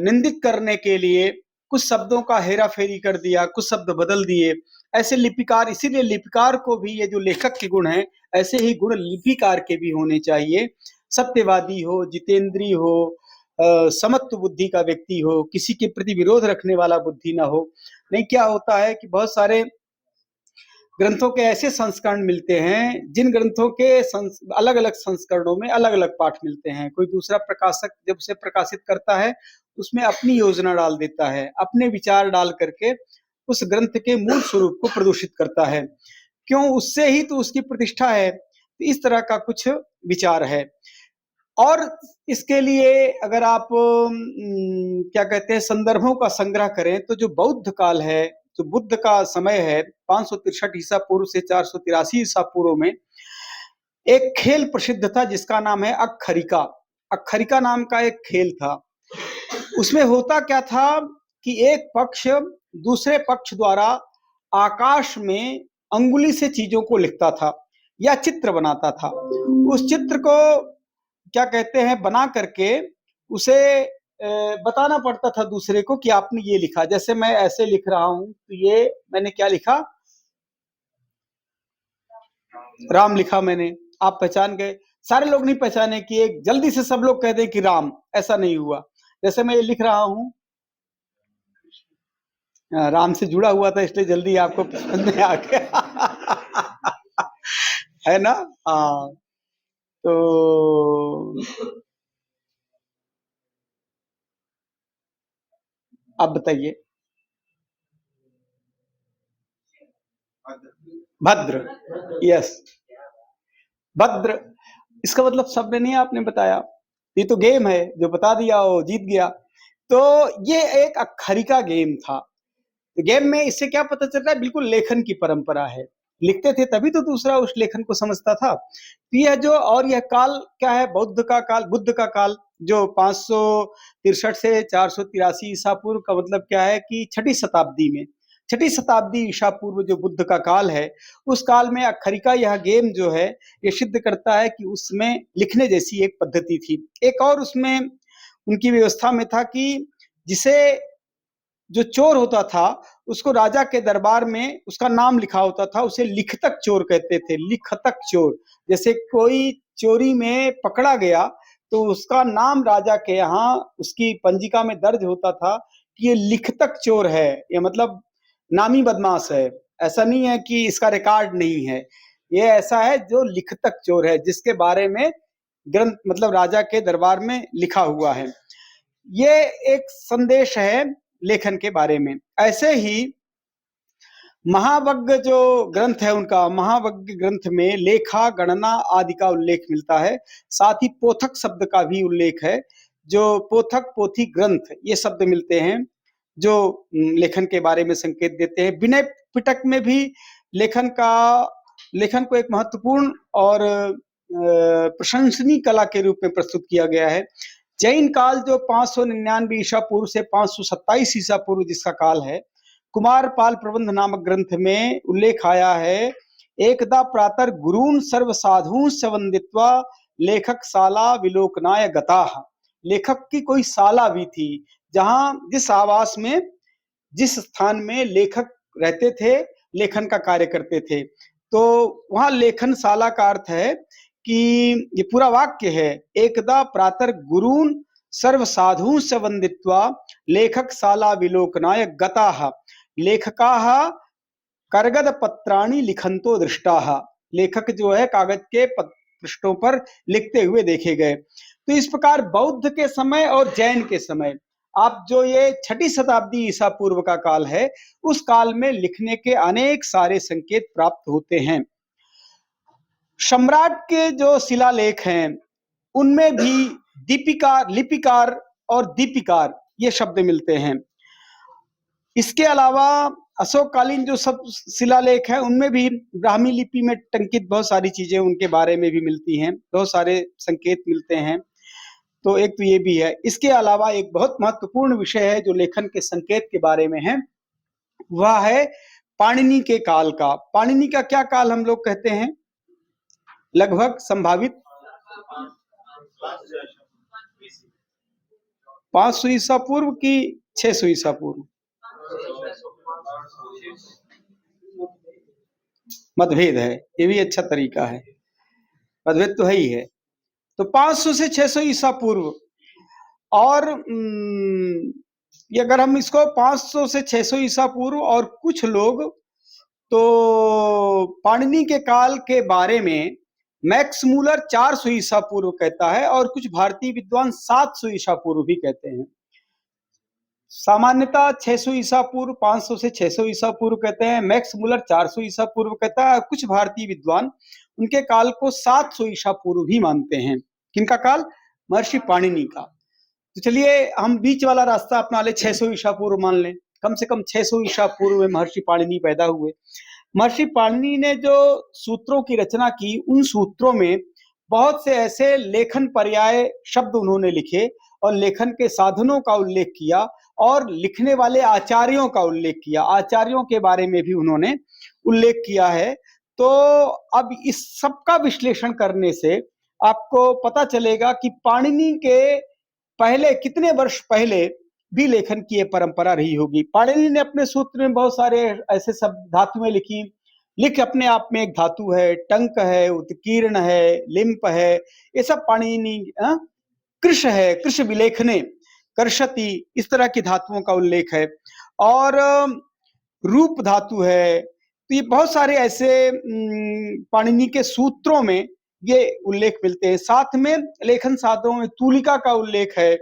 निंदित करने के लिए कुछ शब्दों का हेरा फेरी कर दिया, कुछ शब्द बदल दिए। ऐसे लिपिकार, इसीलिए लिपिकार को भी ये जो लेखक के गुण हैं, ऐसे ही गुण लिपिकार के भी होने चाहिए। सत्यवादी हो, जितेंद्री हो, समत्व बुद्धि का व्यक्ति हो, किसी के प्रति विरोध रखने वाला बुद्धि ना हो। नहीं, क्या होता है कि बहुत सारे ग्रंथों के ऐसे संस्करण मिलते हैं जिन ग्रंथों के अलग अलग संस्करणों में अलग अलग पाठ मिलते हैं। कोई दूसरा प्रकाशक जब उसे प्रकाशित करता है उसमें अपनी योजना डाल देता है, अपने विचार डाल करके उस ग्रंथ के मूल स्वरूप को प्रदूषित करता है। क्यों? उससे ही तो उसकी प्रतिष्ठा है। तो इस तरह का कुछ विचार है। और इसके लिए अगर आप क्या कहते हैं, संदर्भों का संग्रह करें तो जो बौद्ध काल है, जो बुद्ध का समय है, 563 ईसा पूर्व से 483 ईसा पूर्व में एक खेल प्रसिद्ध था जिसका नाम है अक्खरिका। अक्खरिका नाम का एक खेल था। उसमें होता क्या था कि एक पक्ष दूसरे पक्ष द्वारा आकाश में अंगुली से चीजों को लिखता था या चित्र बनाता था। उस चित्र को क्या कहते हैं, बना करके उसे बताना पड़ता था दूसरे को कि आपने ये लिखा। जैसे मैं ऐसे लिख रहा हूं तो ये मैंने क्या लिखा, राम लिखा मैंने, आप पहचान गए। सारे लोग नहीं पहचाने कि एक जल्दी से सब लोग कह दें कि राम, ऐसा नहीं हुआ। जैसे मैं ये लिख रहा हूं, राम से जुड़ा हुआ था इसलिए जल्दी आपको समझ में आ गया है ना। हाँ, तो अब बताइए। भद्र, यस, भद्र। इसका मतलब शब्द नहीं आपने बताया, ये तो गेम है, जो बता दिया वो जीत गया। तो ये एक अक्खरिका गेम था। गेम में इससे क्या पता चलता है, बिल्कुल लेखन की परंपरा है। लिखते थे तभी तो दूसरा उस लेखन को समझता था। यह जो, और यह काल क्या है, बुद्ध का काल जो 563 से 483 ईसा पूर्व का मतलब क्या है कि छठी शताब्दी ईसा पूर्व जो बुद्ध का काल है, उस काल में अक्खरिका यह गेम जो है ये सिद्ध करता है कि उसमें लिखने जैसी एक पद्धति थी। एक और उसमें उनकी व्यवस्था में था कि जिसे जो चोर होता था उसको राजा के दरबार में उसका नाम लिखा होता था, उसे लिखतक चोर कहते थे। लिखतक चोर, जैसे कोई चोरी में पकड़ा गया तो उसका नाम राजा के यहाँ उसकी पंजिका में दर्ज होता था कि ये लिखतक चोर है, ये मतलब नामी बदमाश है। ऐसा नहीं है कि इसका रिकॉर्ड नहीं है, ये ऐसा है जो लिखतक चोर है, जिसके बारे में ग्रंथ मतलब राजा के दरबार में लिखा हुआ है। ये एक संदेश है लेखन के बारे में। ऐसे ही महावग्ग जो ग्रंथ है उनका, महावग्ग ग्रंथ में लेखा, गणना आदि का उल्लेख मिलता है। साथ ही पोथक शब्द का भी उल्लेख है। जो पोथक, पोथी, ग्रंथ, ये शब्द मिलते हैं जो लेखन के बारे में संकेत देते हैं। विनय पिटक में भी लेखन को एक महत्वपूर्ण और प्रशंसनीय कला के रूप में प्रस्तुत किया गया है। जैन काल जो 599 ईसा पूर्व से 527 ईसा पूर्व जिसका काल है, कुमारपाल प्रबंध नामक ग्रंथ में उल्लेख आया है, एकदा प्रातर गुरून् सर्व साधूंश्च वंदित्वा लेखक शाला विलोकनाय गताः। लेखक की कोई शाला भी थी, जहां जिस आवास में, जिस स्थान में लेखक रहते थे, लेखन का कार्य करते थे, तो वहां लेखन शाला का अर्थ है कि ये पूरा वाक्य है, एकदा प्रातर गुरून् सर्व साधूंश्च वंदित्वा लेखक शाला विलोकनाय गताः। लेखकाः करगद पत्राणि लिखंतो दृष्टाः। लेखक जो है कागज के पृष्ठों पर लिखते हुए देखे गए। तो इस प्रकार बौद्ध के समय और जैन के समय, आप जो ये 6ठी शताब्दी ईसा पूर्व का काल है, उस काल में लिखने के अनेक सारे संकेत प्राप्त होते हैं। सम्राट के जो शिलालेख हैं उनमें भी दीपिकार, लिपिकार और दीपिकार ये शब्द मिलते हैं। इसके अलावा अशोककालीन जो सब शिलालेख है उनमें भी ब्राह्मी लिपि में टंकित बहुत सारी चीजें उनके बारे में भी मिलती हैं, बहुत सारे संकेत मिलते हैं। तो एक तो ये भी है। इसके अलावा एक बहुत महत्वपूर्ण विषय है जो लेखन के संकेत के बारे में है, वह है पाणिनि के काल का। पाणिनि का क्या काल हम लोग कहते हैं? लगभग संभावित 500 ईसा पूर्व की 600 ईसा पूर्व। मतभेद है, ये भी अच्छा तरीका है, मतभेद तो है ही है। तो 500 से 600 ईसा पूर्व। और ये अगर हम इसको 500 से 600 ईसा पूर्व, और कुछ लोग तो पाणिनि के काल के बारे में मैक्स मूलर 400 ईसा पूर्व कहता है, और कुछ भारतीय विद्वान 700 ईसा पूर्व भी कहते हैं। सामान्यतः 600 ईसा पूर्व, 500 से 600 ईसा पूर्व कहते हैं, मैक्स मूलर 400 ईसा पूर्व कहता है। कुछ भारतीय विद्वान उनके काल को 700 ईसा पूर्व भी मानते हैं। किनका काल? महर्षि पाणिनि का। तो चलिए हम बीच वाला रास्ता अपना ले, 600 ईसा पूर्व मान लें। कम से कम 600 ईसा पूर्व में महर्षि पाणिनि पैदा हुए। महर्षि पाणिनि ने जो सूत्रों की रचना की, उन सूत्रों में बहुत से ऐसे लेखन पर्याय शब्द उन्होंने लिखे, और लेखन के साधनों का उल्लेख किया, और लिखने वाले आचार्यों का उल्लेख किया। आचार्यों के बारे में भी उन्होंने उल्लेख किया है। तो अब इस सब का विश्लेषण करने से आपको पता चलेगा कि पाणिनि के पहले, कितने वर्ष पहले भी लेखन की ये परंपरा रही होगी। पाणिनि ने अपने सूत्र में बहुत सारे ऐसे सब धातुएं लिखी। लिख अपने आप में एक धातु है, टंक है, उत्कीर्ण है, लिंप है, ये सब पाणिनि। कृश है, कृश विलेखने, कर्षति, इस तरह की धातुओं का उल्लेख है। और रूप धातु है। तो ये बहुत सारे ऐसे पाणिनि के सूत्रों में ये उल्लेख मिलते हैं। साथ में लेखन साधनों में तूलिका का उल्लेख है,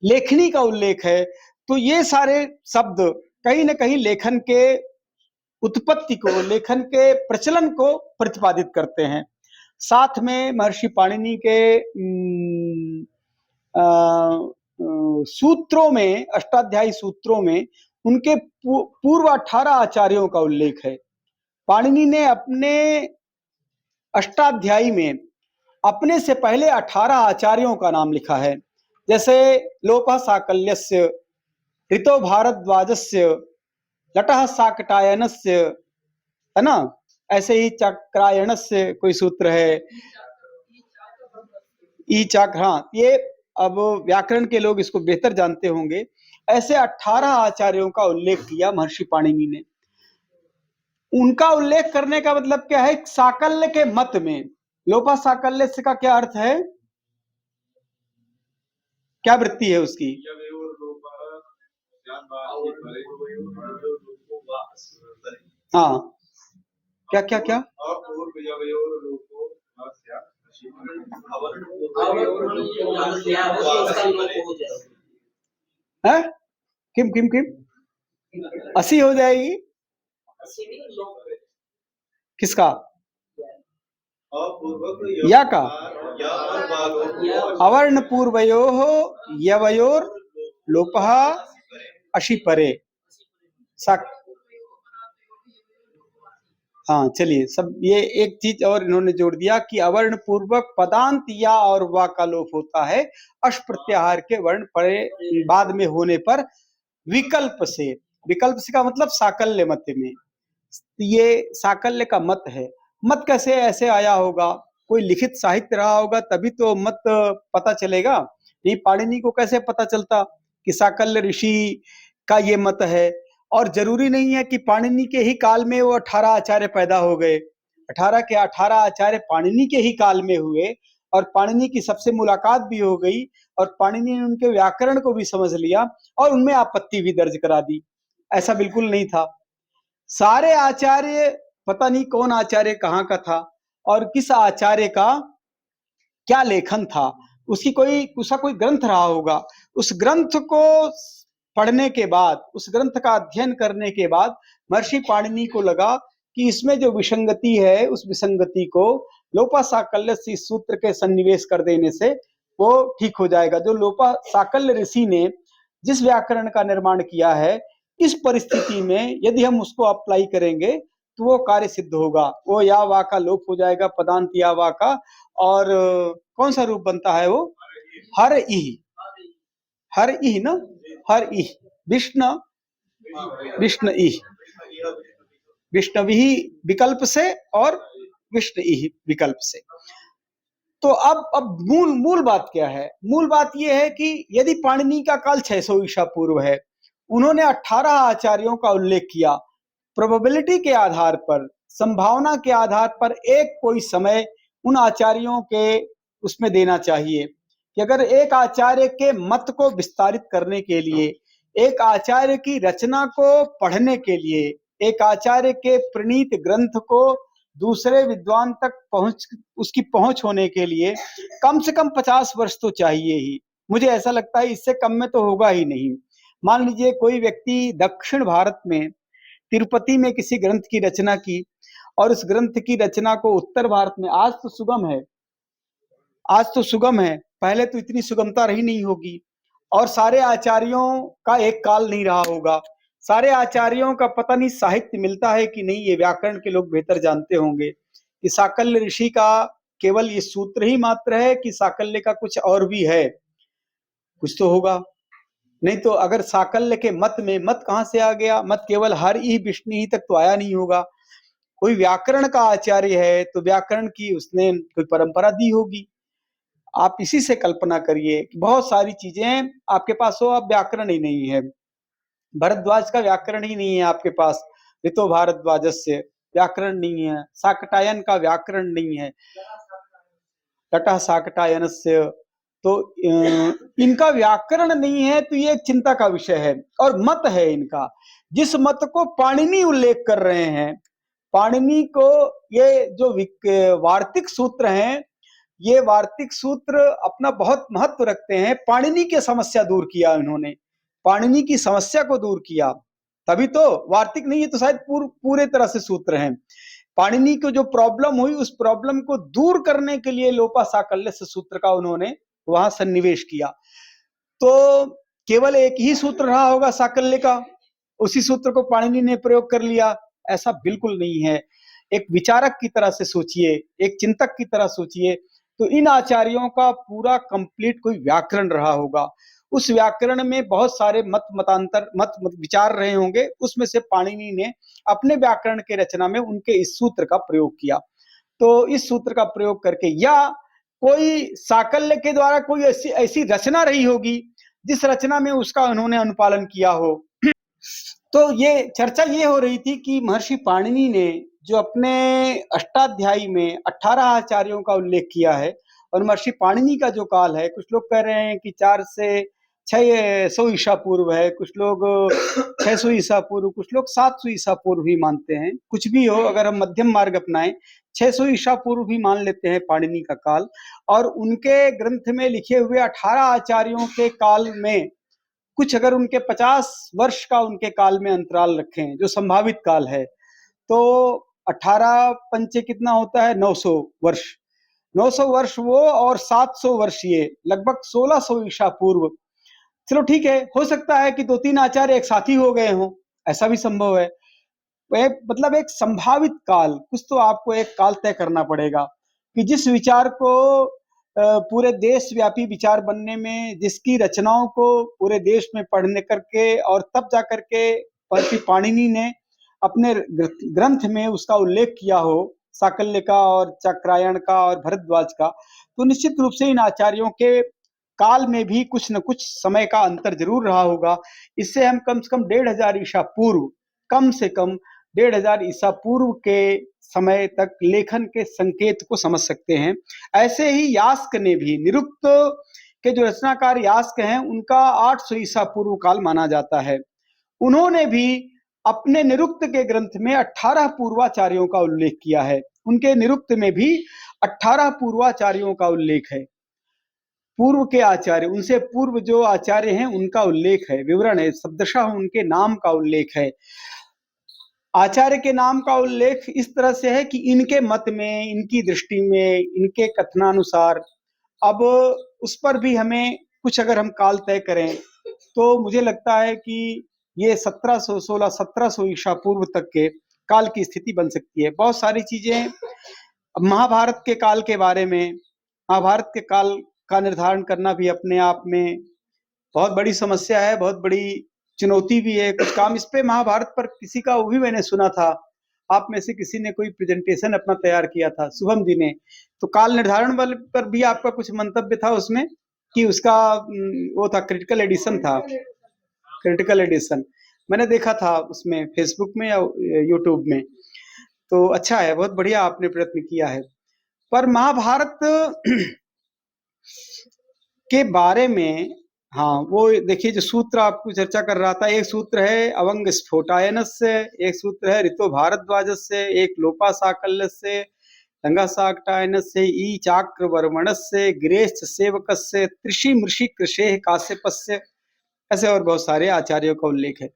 लेखनी का उल्लेख है। तो ये सारे शब्द कहीं न कहीं लेखन के उत्पत्ति को, लेखन के प्रचलन को प्रतिपादित करते हैं। साथ में महर्षि पाणिनि के सूत्रों में, अष्टाध्यायी सूत्रों में उनके पूर्व 18 आचार्यों का उल्लेख है। पाणिनि ने अपने अष्टाध्यायी में अपने से पहले 18 आचार्यों का नाम लिखा है। जैसे लोपः साकल्यस्य, ऋतो भारद्वाजस्य, लटः साकटायनस्य, है ना। ऐसे ही चक्रायणस्य कोई सूत्र है, ई चक्र। हाँ, ये अब व्याकरण के लोग इसको बेहतर जानते होंगे। ऐसे 18 आचार्यों का उल्लेख किया महर्षि पाणिनि ने। उनका उल्लेख करने का मतलब क्या है? साकल्य के मत में। लोपा साकल्य से का क्या अर्थ है? क्या वृत्ति है उसकी? हाँ, क्या क्या क्या? है? किम किम किम? 80 हो जाएगी? किसका? या का? अवर्ण पूर्वयोः यवयोर लोपः अशि परे। हाँ, चलिए सब ये एक चीज और इन्होंने जोड़ दिया कि अवर्ण पूर्वक पदांत या और वा का लोप होता है अश प्रत्याहार के वर्ण परे बाद में होने पर विकल्प से। विकल्प से का मतलब साकल्य मत में, ये साकल्य का मत है। मत कैसे ऐसे आया होगा? कोई लिखित साहित्य रहा होगा तभी तो मत पता चलेगा। ये पाणिनि को कैसे पता चलता कि साकल्य ऋषि का ये मत है? और जरूरी नहीं है कि पाणिनि के ही काल में वो 18 आचार्य पैदा हो गए। 18 के 18 आचार्य पाणिनि के ही काल में हुए और पाणिनि की सबसे मुलाकात भी हो गई और पाणिनि ने उनके व्याकरण को भी समझ लिया और उनमें आपत्ति भी दर्ज करा दी। ऐसा बिल्कुल नहीं था। सारे आचार्य, पता नहीं कौन आचार्य कहाँ का था और किस आचार्य का क्या लेखन था, उसका कोई ग्रंथ रहा होगा। उस ग्रंथ को पढ़ने के बाद, उस ग्रंथ का अध्ययन करने के बाद महर्षि पाणिनि को लगा कि इसमें जो विसंगति है, उस विसंगति को लोपा साकल्य से इस सूत्र के सन्निवेश कर देने से वो ठीक हो जाएगा। जो लोपा साकल्य ऋषि ने जिस व्याकरण का निर्माण किया है, इस परिस्थिति में यदि हम उसको अप्लाई करेंगे तो वो कार्य सिद्ध होगा। वो या वा का लोप हो जाएगा, पदांत या वा का, और कौन सा रूप बनता है वो? हर इह, हर इह ना, हर इह, विष्णु, विष्णु इह, विष्णवी विकल्प से और विष्णु इह विकल्प से। तो अब मूल बात क्या है? मूल बात यह है कि यदि पाणिनि का काल 600 ईसा पूर्व है, उन्होंने 18 आचार्यों का उल्लेख किया, प्रोबेबिलिटी के आधार पर, संभावना के आधार पर एक कोई समय उन आचार्यों के उसमें देना चाहिए कि अगर एक आचार्य के मत को विस्तारित करने के लिए, एक आचार्य की रचना को पढ़ने के लिए, एक आचार्य के प्रणीत ग्रंथ को दूसरे विद्वान तक उसकी पहुंच होने के लिए कम से कम 50 वर्ष तो चाहिए ही। मुझे ऐसा लगता है इससे कम में तो होगा ही नहीं। मान लीजिए कोई व्यक्ति दक्षिण भारत में तिरुपति में किसी ग्रंथ की रचना की और उस ग्रंथ की रचना को उत्तर भारत में, आज तो सुगम है, आज तो सुगम है, पहले तो इतनी सुगमता रही नहीं होगी और सारे आचार्यों का एक काल नहीं रहा होगा। सारे आचार्यों का पता नहीं साहित्य मिलता है कि नहीं, ये व्याकरण के लोग बेहतर जानते होंगे कि साकल्य ऋषि का केवल ये सूत्र ही मात्र है कि साकल्य का कुछ और भी है, कुछ तो होगा। नहीं तो अगर साकल्य के मत में, मत कहां से आ गया? मत केवल हर ही विष्णु ही तक तो आया नहीं होगा। कोई व्याकरण का आचार्य है तो व्याकरण की उसने कोई परंपरा दी होगी। आप इसी से कल्पना करिए कि बहुत सारी चीजें आपके पास हो, अब व्याकरण ही नहीं है। भरद्वाज का व्याकरण ही नहीं है आपके पास, ऋतो भारद्वाजस्य व्याकरण नहीं है, शाकटायन का व्याकरण नहीं है, तटः शाकटायनस्य, तो इनका व्याकरण नहीं है, तो ये एक चिंता का विषय है। और मत है इनका, जिस मत को पाणिनि उल्लेख कर रहे हैं, पाणिनि को ये जो वार्तिक सूत्र हैं, ये वार्तिक सूत्र अपना बहुत महत्व रखते हैं। पाणिनि की समस्या दूर किया इन्होंने, पाणिनि की समस्या को दूर किया, तभी तो वार्तिक नहीं है तो शायद पूरे तरह से सूत्र हैं। पाणिनि को जो प्रॉब्लम हुई, उस प्रॉब्लम को दूर करने के लिए लोपा साकल्य से सूत्र का उन्होंने वहां सन्निवेश किया। तो केवल एक ही सूत्र रहा होगा साकल्य का, उसी सूत्र को पाणिनि ने प्रयोग कर लिया, ऐसा बिल्कुल नहीं है। एक विचारक की तरह से सोचिए, एक चिंतक की तरह सोचिए, तो इन आचार्यों का पूरा कंप्लीट कोई व्याकरण रहा होगा। उस व्याकरण में बहुत सारे मत विचार रहे होंगे, उसमें से पाणिनि ने अपने व्याकरण के रचना में उनके इस सूत्र का प्रयोग किया। तो इस सूत्र का प्रयोग करके, या कोई साकल्य के द्वारा कोई ऐसी रचना रही होगी जिस रचना में उसका उन्होंने अनुपालन किया हो। तो ये चर्चा ये हो रही थी कि महर्षि पाणिनि ने जो अपने अष्टाध्यायी में 18 आचार्यों का उल्लेख किया है, और महर्षि पाणिनि का जो काल है, कुछ लोग कह रहे हैं कि 4 से 600 ईसा पूर्व है, कुछ लोग 600 ईसा पूर्व, कुछ लोग 700 ईसा पूर्व भी मानते हैं। कुछ भी हो, अगर हम मध्यम मार्ग अपनाएं, 600 ईसा पूर्व भी मान लेते हैं पाणिनि का काल, और उनके ग्रंथ में लिखे हुए 18 आचार्यों के काल में कुछ अगर उनके 50 वर्ष का उनके काल में अंतराल रखें, जो संभावित काल है, तो 18 पंचे कितना होता है? 900 वर्ष। 900 वर्ष वो और 700 वर्ष ये, लगभग 1600 ईसा पूर्व। चलो ठीक है, हो सकता है कि 2-3 आचार्य एक साथ ही हो गए हों, ऐसा भी संभव है। मतलब एक संभावित काल, कुछ तो आपको एक काल तय करना पड़ेगा कि जिस विचार को पूरे देश व्यापी विचार बनने में, जिसकी रचनाओं को पूरे देश में पढ़ने करके और तब जा करके कि पाणिनि ने अपने ग्रंथ में उसका उल्लेख किया हो, साकल्य का और चक्रायण का और भरद्वाज का, तो निश्चित रूप से इन आचार्यों के काल में भी कुछ न कुछ समय का अंतर जरूर रहा होगा। इससे हम कम से कम 1500 ईसा पूर्व, कम से कम 1500 ईसा पूर्व के समय तक लेखन के संकेत को समझ सकते हैं। ऐसे ही यास्क ने भी, निरुक्त के जो रचनाकार यास्क हैं, उनका 800 ईसा पूर्व काल माना जाता है। उन्होंने भी अपने निरुक्त के ग्रंथ में 18 पूर्वाचार्यों का उल्लेख किया है। उनके निरुक्त में भी 18 पूर्वाचार्यों का उल्लेख है। पूर्व के आचार्य, उनसे पूर्व जो आचार्य हैं उनका उल्लेख है, विवरण है, शब्दशः उनके नाम का उल्लेख है। आचार्य के नाम का उल्लेख इस तरह से है कि इनके मत में, इनकी दृष्टि में, इनके कथनानुसार, अब उस पर भी हमें कुछ अगर हम काल तय करें तो मुझे लगता है कि ये 1716-1700 ईसा पूर्व तक के काल की स्थिति बन सकती है। बहुत सारी चीजें महाभारत के काल के बारे में, महाभारत के काल का निर्धारण करना भी अपने आप में बहुत बड़ी समस्या है, बहुत बड़ी चुनौती भी है। कुछ काम इस पे महाभारत पर किसी का वो भी मैंने सुना था, आप में से किसी ने कोई प्रेजेंटेशन अपना तैयार किया था, शुभम जी ने, तो काल निर्धारण वाले पर भी आपका कुछ मंतव्य था उसमें कि उसका वो था, क्रिटिकल एडिशन था, क्रिटिकल एडिशन मैंने देखा था उसमें फेसबुक में या यूट्यूब में। तो अच्छा है, बहुत बढ़िया आपने प्रयत्न किया है। पर महाभारत के बारे में, हाँ वो देखिए जो सूत्र आपको चर्चा कर रहा था, एक सूत्र है अवंग स्फोटायनस्य, एक सूत्र है ऋतो भारद्वाजस्य, एक लोपा साकल्यस्य, गंगा साकटायनस्य, ई चाक्रवर्मणस्य, गिरेश सेवकस्य, त्रिषि मृषि कृषेः काश्यपस्य, ऐसे और बहुत सारे आचार्यों का उल्लेख है।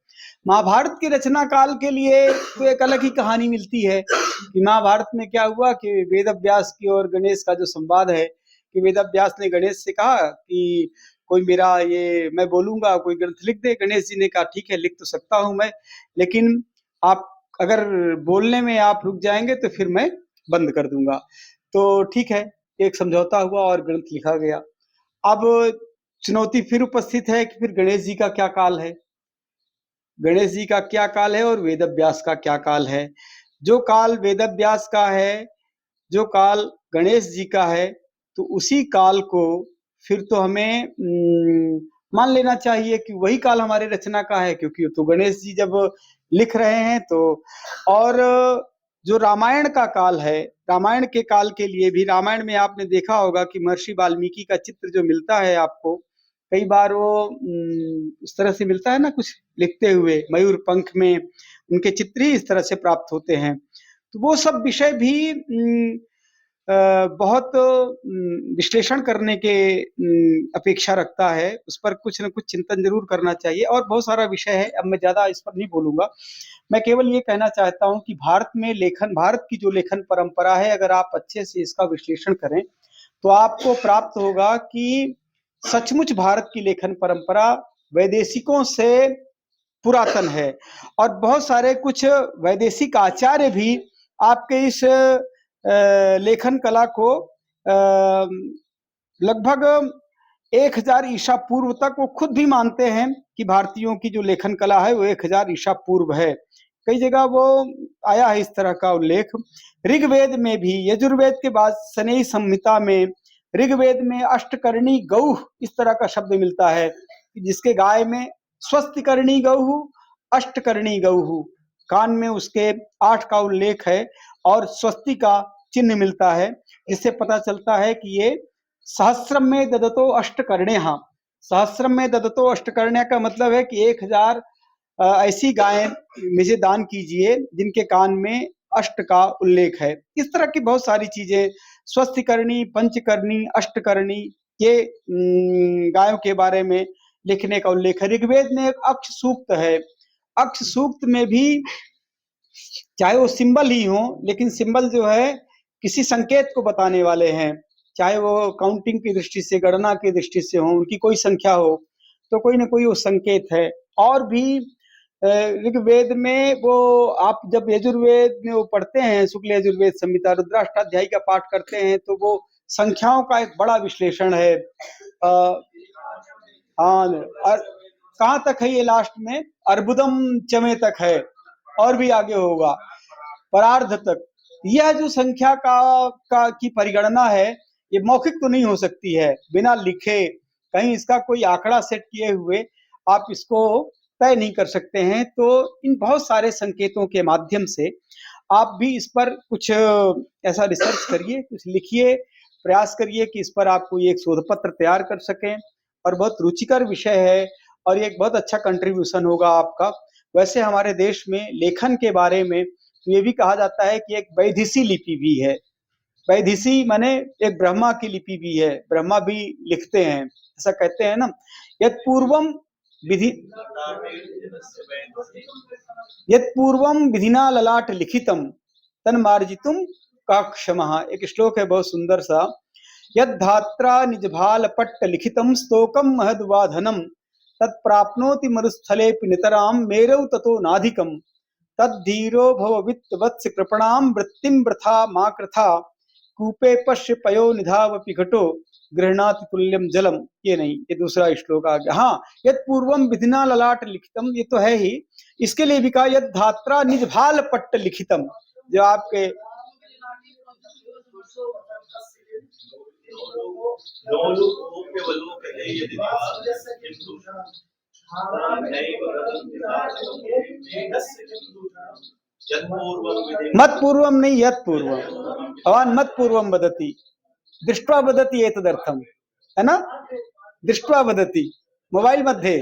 महाभारत की रचना काल के लिए तो एक अलग ही कहानी मिलती है कि महाभारत में क्या हुआ कि वेदव्यास की और गणेश का जो संवाद है, कि वेदव्यास ने गणेश से कहा कि कोई मेरा ये मैं बोलूंगा कोई ग्रंथ लिख दे। गणेश जी ने कहा ठीक है, लिख तो सकता हूं मैं, लेकिन आप अगर बोलने में आप रुक जाएंगे तो फिर मैं बंद कर दूंगा। तो ठीक है, एक समझौता हुआ और ग्रंथ लिखा गया। अब चुनौती फिर उपस्थित है कि फिर गणेश जी का क्या काल है, गणेश जी का क्या काल है और वेदव्यास का क्या काल है। जो काल वेदव्यास का है, जो काल गणेश जी का है, तो उसी काल को फिर तो हमें मान लेना चाहिए कि वही काल हमारे रचना का है, क्योंकि तो गणेश जी जब लिख रहे हैं तो। और जो रामायण का काल है, रामायण के काल के लिए भी, रामायण में आपने देखा होगा कि महर्षि वाल्मीकि का चित्र जो मिलता है आपको, कई बार वो उस तरह से मिलता है ना, कुछ लिखते हुए मयूर पंख में उनके चित्र ही इस तरह से प्राप्त होते हैं। तो वो सब विषय भी बहुत विश्लेषण करने के अपेक्षा रखता है, उस पर कुछ न कुछ चिंतन जरूर करना चाहिए। और बहुत सारा विषय है, अब मैं ज्यादा इस पर नहीं बोलूंगा। मैं केवल ये कहना चाहता हूं कि भारत में लेखन, भारत की जो लेखन परंपरा है, अगर आप अच्छे से इसका विश्लेषण करें तो आपको प्राप्त होगा कि सचमुच भारत की लेखन परंपरा वैदेशिकों से पुरातन है। और बहुत सारे कुछ वैदेशिक आचार्य भी आपके इस लेखन कला को लगभग 1000 ईसा पूर्व तक वो खुद भी मानते हैं कि भारतीयों की जो लेखन कला है वो 1000 ईसा पूर्व है। कई जगह वो आया है इस तरह का उल्लेख। ऋग्वेद में भी, यजुर्वेद के बाद सनेई संहिता में, ऋग्वेद में अष्टकर्णी गौः इस तरह का शब्द मिलता है, जिसके गाय में स्वस्तिकर्णी गौः, अष्टकर्णी गौः, कान में उसके 8 का उल्लेख है और स्वस्ति का चिन्ह मिलता है, जिससे पता चलता है कि ये सहस्रम में ददतो अष्टकर्ण्यः। सहस्रम में ददतो अष्टकर्ण्य का मतलब है कि 1000 ऐसी गायें मुझे दान कीजिए जिनके कान में अष्ट का उल्लेख है। इस तरह की बहुत सारी चीजें, स्वस्तिकर्णी, पंचकर्णी, अष्टकर्णी, ये गायों के बारे में लिखने का उल्लेख है। ऋग्वेद में एक अक्ष सूक्त है, अक्ष सूक्त में भी चाहे वो सिंबल ही हो, लेकिन सिंबल जो है किसी संकेत को बताने वाले हैं, चाहे वो काउंटिंग की दृष्टि से, गणना की दृष्टि से हो, उनकी कोई संख्या हो, तो कोई ना कोई वो संकेत है। और भी ऋग्वेद में वो आप जब यजुर्वेद में वो पढ़ते हैं, शुक्ल यजुर्वेद संहिता रुद्राष्टाध्यायी का पाठ करते हैं, तो वो संख्याओं का एक बड़ा विश्लेषण है। हाँ, कहाँ तक है ये लास्ट में, अर्बुदम चमे तक है, और भी आगे होगा परार्ध तक। यह जो संख्या का की परिगणना है, ये मौखिक तो नहीं हो सकती है, बिना लिखे कहीं इसका कोई आंकड़ा सेट किए हुए आप इसको तय नहीं कर सकते हैं। तो इन बहुत सारे संकेतों के माध्यम से आप भी इस पर कुछ ऐसा रिसर्च करिए, कुछ लिखिए, प्रयास करिए कि इस पर आप कोई एक शोध पत्र तैयार कर सकें। और बहुत रुचिकर विषय है और ये एक बहुत अच्छा कंट्रीब्यूशन होगा आपका। वैसे हमारे देश में लेखन के बारे में ये भी कहा जाता है कि एक वैदिशी लिपि भी है। वैदिशी माने एक ब्रह्मा की लिपि भी है, ब्रह्मा भी लिखते हैं, ऐसा कहते हैं ना। यत् पूर्वम विधिना ललाट लिखितम तन्मार्जितुम काक्षमः। एक श्लोक है बहुत सुंदर सा। यद्धात्रा निजभाल पट्ट लिखितम स्तोकम महद्वाधनम तत्प्राप्नोति मरुस्थलेपि नितराम मेरौ ततो नाधिकम तद्धीरो भव वित्त वत्स कृपणाम वृत्तिम वृथा मा कृथा कूपे पश्य पयो निधावपि घटो गृह्णाति तुल्यम जलम। ये नहीं, ये दूसरा श्लोक आ गया। हाँ, यद पूर्वम विधिना ललाट लिखितम, ये तो है ही। इसके लिए भी कहा यद धात्रा निज भाल पट्ट लिखितम, जो आपके मत पूर्वम नहीं, यत पूर्वम, भगवान मत पूर्वम वदति, दृष्ट्वा वदति एतदर्थम, है ना, दृष्ट्वा वदति। मोबाइल मध्ये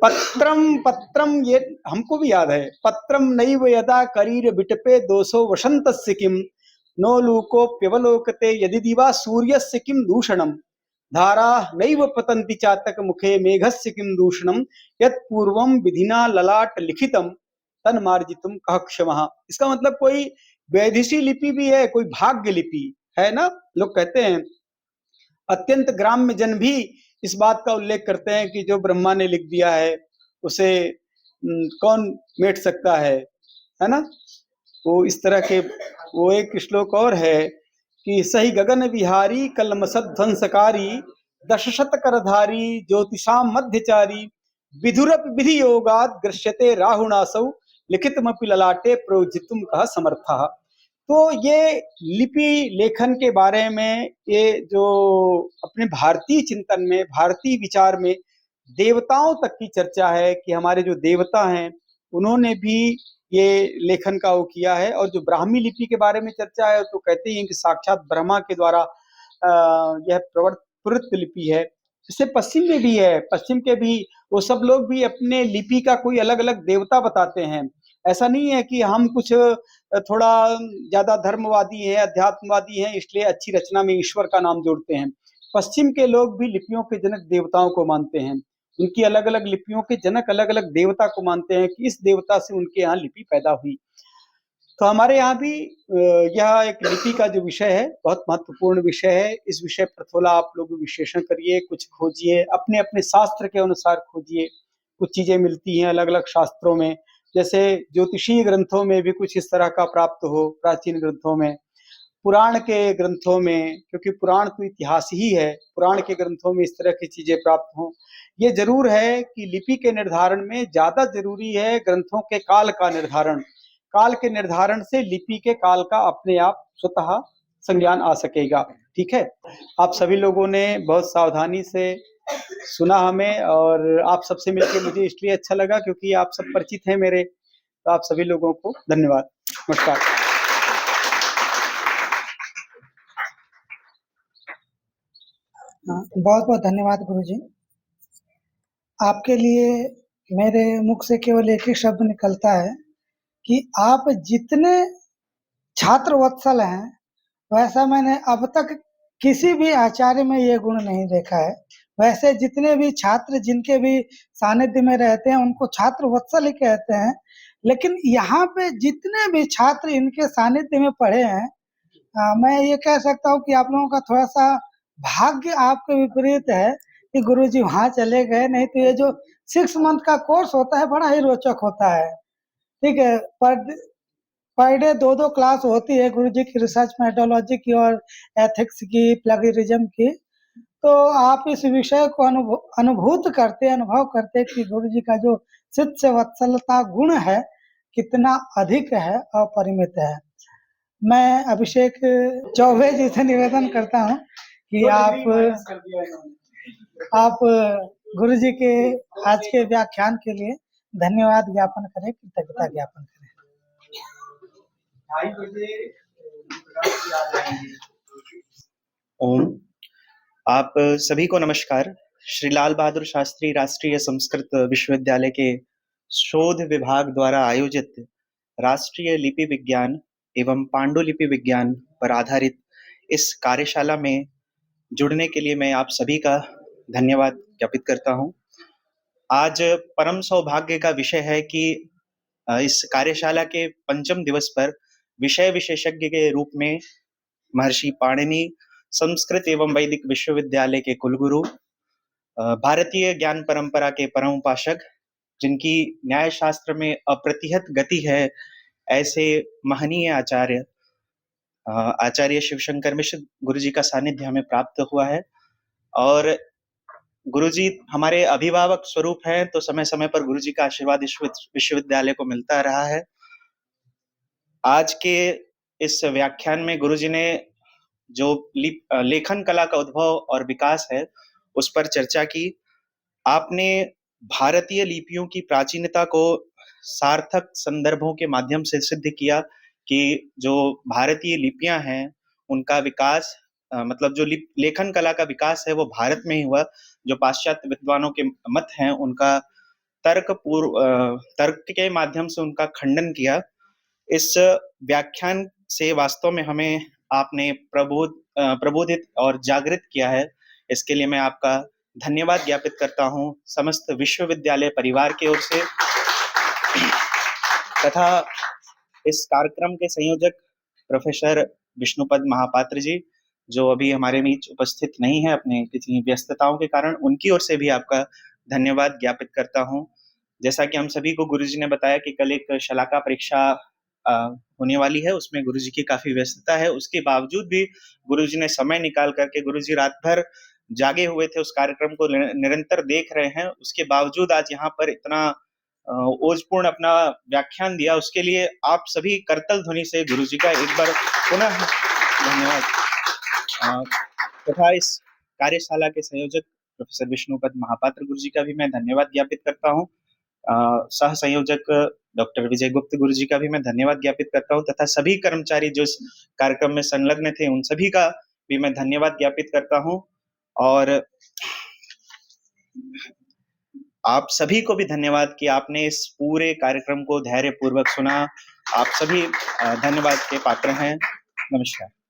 पत्रम पत्रम, ये हमको भी याद है। पत्रम नैव यदा करीर विटपे दोषो वसंतस्य किम नो लूकोप्यवलोकते यदि दिवा सूर्यस्य किम दूषणम धारा नैव पतन्ति चातक मुखे मेघस्य किम दूषणम यत् पूर्वम विधिना ललाट लिखितम तन्मार्जितुम कः क्षमः। इसका मतलब कोई वैदिशी लिपि भी है, कोई भाग्य लिपि है ना। लोग कहते हैं, अत्यंत ग्राम्य जन भी इस बात का उल्लेख करते हैं कि जो ब्रह्मा ने लिख दिया है उसे कौन मेट सकता है ना। वो इस तरह के, वो एक श्लोक और है कि सही गगन विहारी कलमसद ध्वंसकारी दशशत करधारी ज्योतिषाम मध्यचारी विधुरप विधि योगाद दृश्यते राहुणासौ लिखितमपि ललाटे प्रोजितुम कह समर्थः। तो ये लिपि लेखन के बारे में, ये जो अपने भारतीय चिंतन में, भारतीय विचार में देवताओं तक की चर्चा है कि हमारे जो देवता हैं उन्होंने भी ये लेखन का वो किया है। और जो ब्राह्मी लिपि के बारे में चर्चा है तो कहते हैं कि साक्षात ब्रह्मा के द्वारा यह प्रवृत्त लिपि है। इससे पश्चिम में भी है, पश्चिम के भी वो सब लोग भी अपने लिपि का कोई अलग अलग देवता बताते हैं। ऐसा नहीं है कि हम कुछ थोड़ा ज्यादा धर्मवादी हैं, अध्यात्मवादी हैं, इसलिए अच्छी रचना में ईश्वर का नाम जोड़ते हैं। पश्चिम के लोग भी लिपियों के जनक देवताओं को मानते हैं, उनकी अलग अलग लिपियों के जनक अलग अलग देवता को मानते हैं कि इस देवता से उनके यहाँ लिपि पैदा हुई। तो हमारे यहाँ भी यह एक लिपि का जो विषय है बहुत महत्वपूर्ण विषय है। इस विषय पर थोड़ा आप लोग विश्लेषण करिए, कुछ खोजिए, अपने अपने शास्त्र के अनुसार खोजिए। कुछ चीजें मिलती हैं अलग अलग शास्त्रों में, जैसे ज्योतिषीय ग्रंथों में भी कुछ इस तरह का प्राप्त हो, प्राचीन ग्रंथों में, पुराण के ग्रंथों में, क्योंकि पुराण तो इतिहास ही है, पुराण के ग्रंथों में इस तरह की चीजें प्राप्त हों। ये जरूर है कि लिपि के निर्धारण में ज्यादा जरूरी है ग्रंथों के काल का निर्धारण। काल के निर्धारण से लिपि के काल का अपने आप स्वतः संज्ञान आ सकेगा। ठीक है, आप सभी लोगों ने बहुत सावधानी से सुना हमें, और आप सबसे मिलकर मुझे इसलिए अच्छा लगा क्योंकि आप सब परिचित हैं मेरे। तो आप सभी लोगों को धन्यवाद, नमस्कार। बहुत बहुत धन्यवाद गुरुजी। आपके लिए मेरे मुख से केवल एक ही शब्द निकलता है कि आप जितने छात्र वत्सल हैं, वैसा मैंने अब तक किसी भी आचार्य में ये गुण नहीं देखा है। वैसे जितने भी छात्र जिनके भी सानिध्य में रहते हैं उनको छात्र वत्सल ही कहते हैं, लेकिन यहाँ पे जितने भी छात्र इनके सानिध्य में पढ़े हैं, मैं ये कह सकता हूँ कि आप लोगों का थोड़ा सा भाग्य आपके विपरीत है कि गुरुजी वहां चले गए, नहीं तो ये जो 6 मंथ का कोर्स होता है बड़ा ही रोचक होता है। ठीक है, पर डे 2-2 क्लास होती है गुरुजी की, रिसर्च मेथोडोलॉजी की और एथिक्स की, प्लगरिज्म की। तो आप इस विषय को अनुभव करते कि गुरु जी का जो शिष्य वत्सलता गुण है कितना अधिक है और परिमित है। मैं अभिषेक चौबे जी से निवेदन करता हूँ कि आप गुरु जी के आज के व्याख्यान के लिए धन्यवाद ज्ञापन करें, कृतज्ञता ज्ञापन करें। ओम। आप सभी को नमस्कार। श्री लाल बहादुर शास्त्री राष्ट्रीय संस्कृत विश्वविद्यालय के शोध विभाग द्वारा आयोजित राष्ट्रीय लिपि विज्ञान एवं पांडुलिपि विज्ञान पर आधारित इस कार्यशाला में जुड़ने के लिए मैं आप सभी का धन्यवाद ज्ञापित करता हूं। आज परम सौभाग्य का विषय है कि इस कार्यशाला के पंचम दिवस पर विषय विशेषज्ञ के रूप में महर्षि पाणिनि संस्कृत एवं वैदिक विश्वविद्यालय के कुलगुरु, भारतीय ज्ञान परंपरा के परम उपासक, जिनकी न्याय शास्त्र में अप्रतिहत गति है, ऐसे महनीय आचार्य शिवशंकर मिश्र गुरु जी का सानिध्य हमें प्राप्त हुआ है। और गुरु जी हमारे अभिभावक स्वरूप हैं, तो समय समय पर गुरु जी का आशीर्वाद इस विश्वविद्यालय को मिलता रहा है। आज के इस व्याख्यान में गुरु जी ने जो लेखन कला का उद्भव और विकास है उस पर चर्चा की। आपने भारतीय लिपियों की प्राचीनता को सार्थक संदर्भों के माध्यम से सिद्ध किया कि जो भारतीय लिपियां हैं उनका विकास मतलब जो लेखन कला का विकास है वो भारत में ही हुआ। जो पाश्चात्य विद्वानों के मत हैं उनका तर्क के माध्यम से उनका खंडन किया। इस व्याख्यान से वास्तव में हमें आपने प्रबोधित और जागृत किया है। इसके लिए मैं आपका धन्यवाद ज्ञापित करता हूं समस्त विश्वविद्यालय परिवार की ओर से, तथा इस कार्यक्रम के संयोजक प्रोफेसर विष्णुपद महापात्र जी, जो अभी हमारे बीच उपस्थित नहीं है अपने किसी व्यस्तताओं के कारण, उनकी ओर से भी आपका धन्यवाद ज्ञापित करता हूं। जैसा कि हम सभी को गुरुजी ने बताया कि कल एक शलाका परीक्षा होने वाली है, उसमें गुरुजी की काफी व्यस्तता है, उसके बावजूद भी गुरुजी ने समय निकाल करके, गुरुजी रात भर जागे हुए थे, उस कार्यक्रम को निरंतर देख रहे हैं, उसके बावजूद आज यहाँ पर इतना ओजपूर्ण अपना व्याख्यान दिया, उसके लिए आप सभी करतल ध्वनि से गुरुजी का एक बार पुनः धन्यवाद। तथा इस कार्यशाला के संयोजक प्रोफेसर विष्णुपद महापात्र गुरुजी का भी मैं धन्यवाद ज्ञापित करता हूँ। सह संयोजक डॉक्टर विजय गुप्त गुरु जी का भी मैं धन्यवाद ज्ञापित करता हूं, तथा सभी कर्मचारी जो इस कार्यक्रम में संलग्न थे उन सभी का भी मैं धन्यवाद ज्ञापित करता हूं। और आप सभी को भी धन्यवाद कि आपने इस पूरे कार्यक्रम को धैर्यपूर्वक सुना। आप सभी धन्यवाद के पात्र हैं। नमस्कार।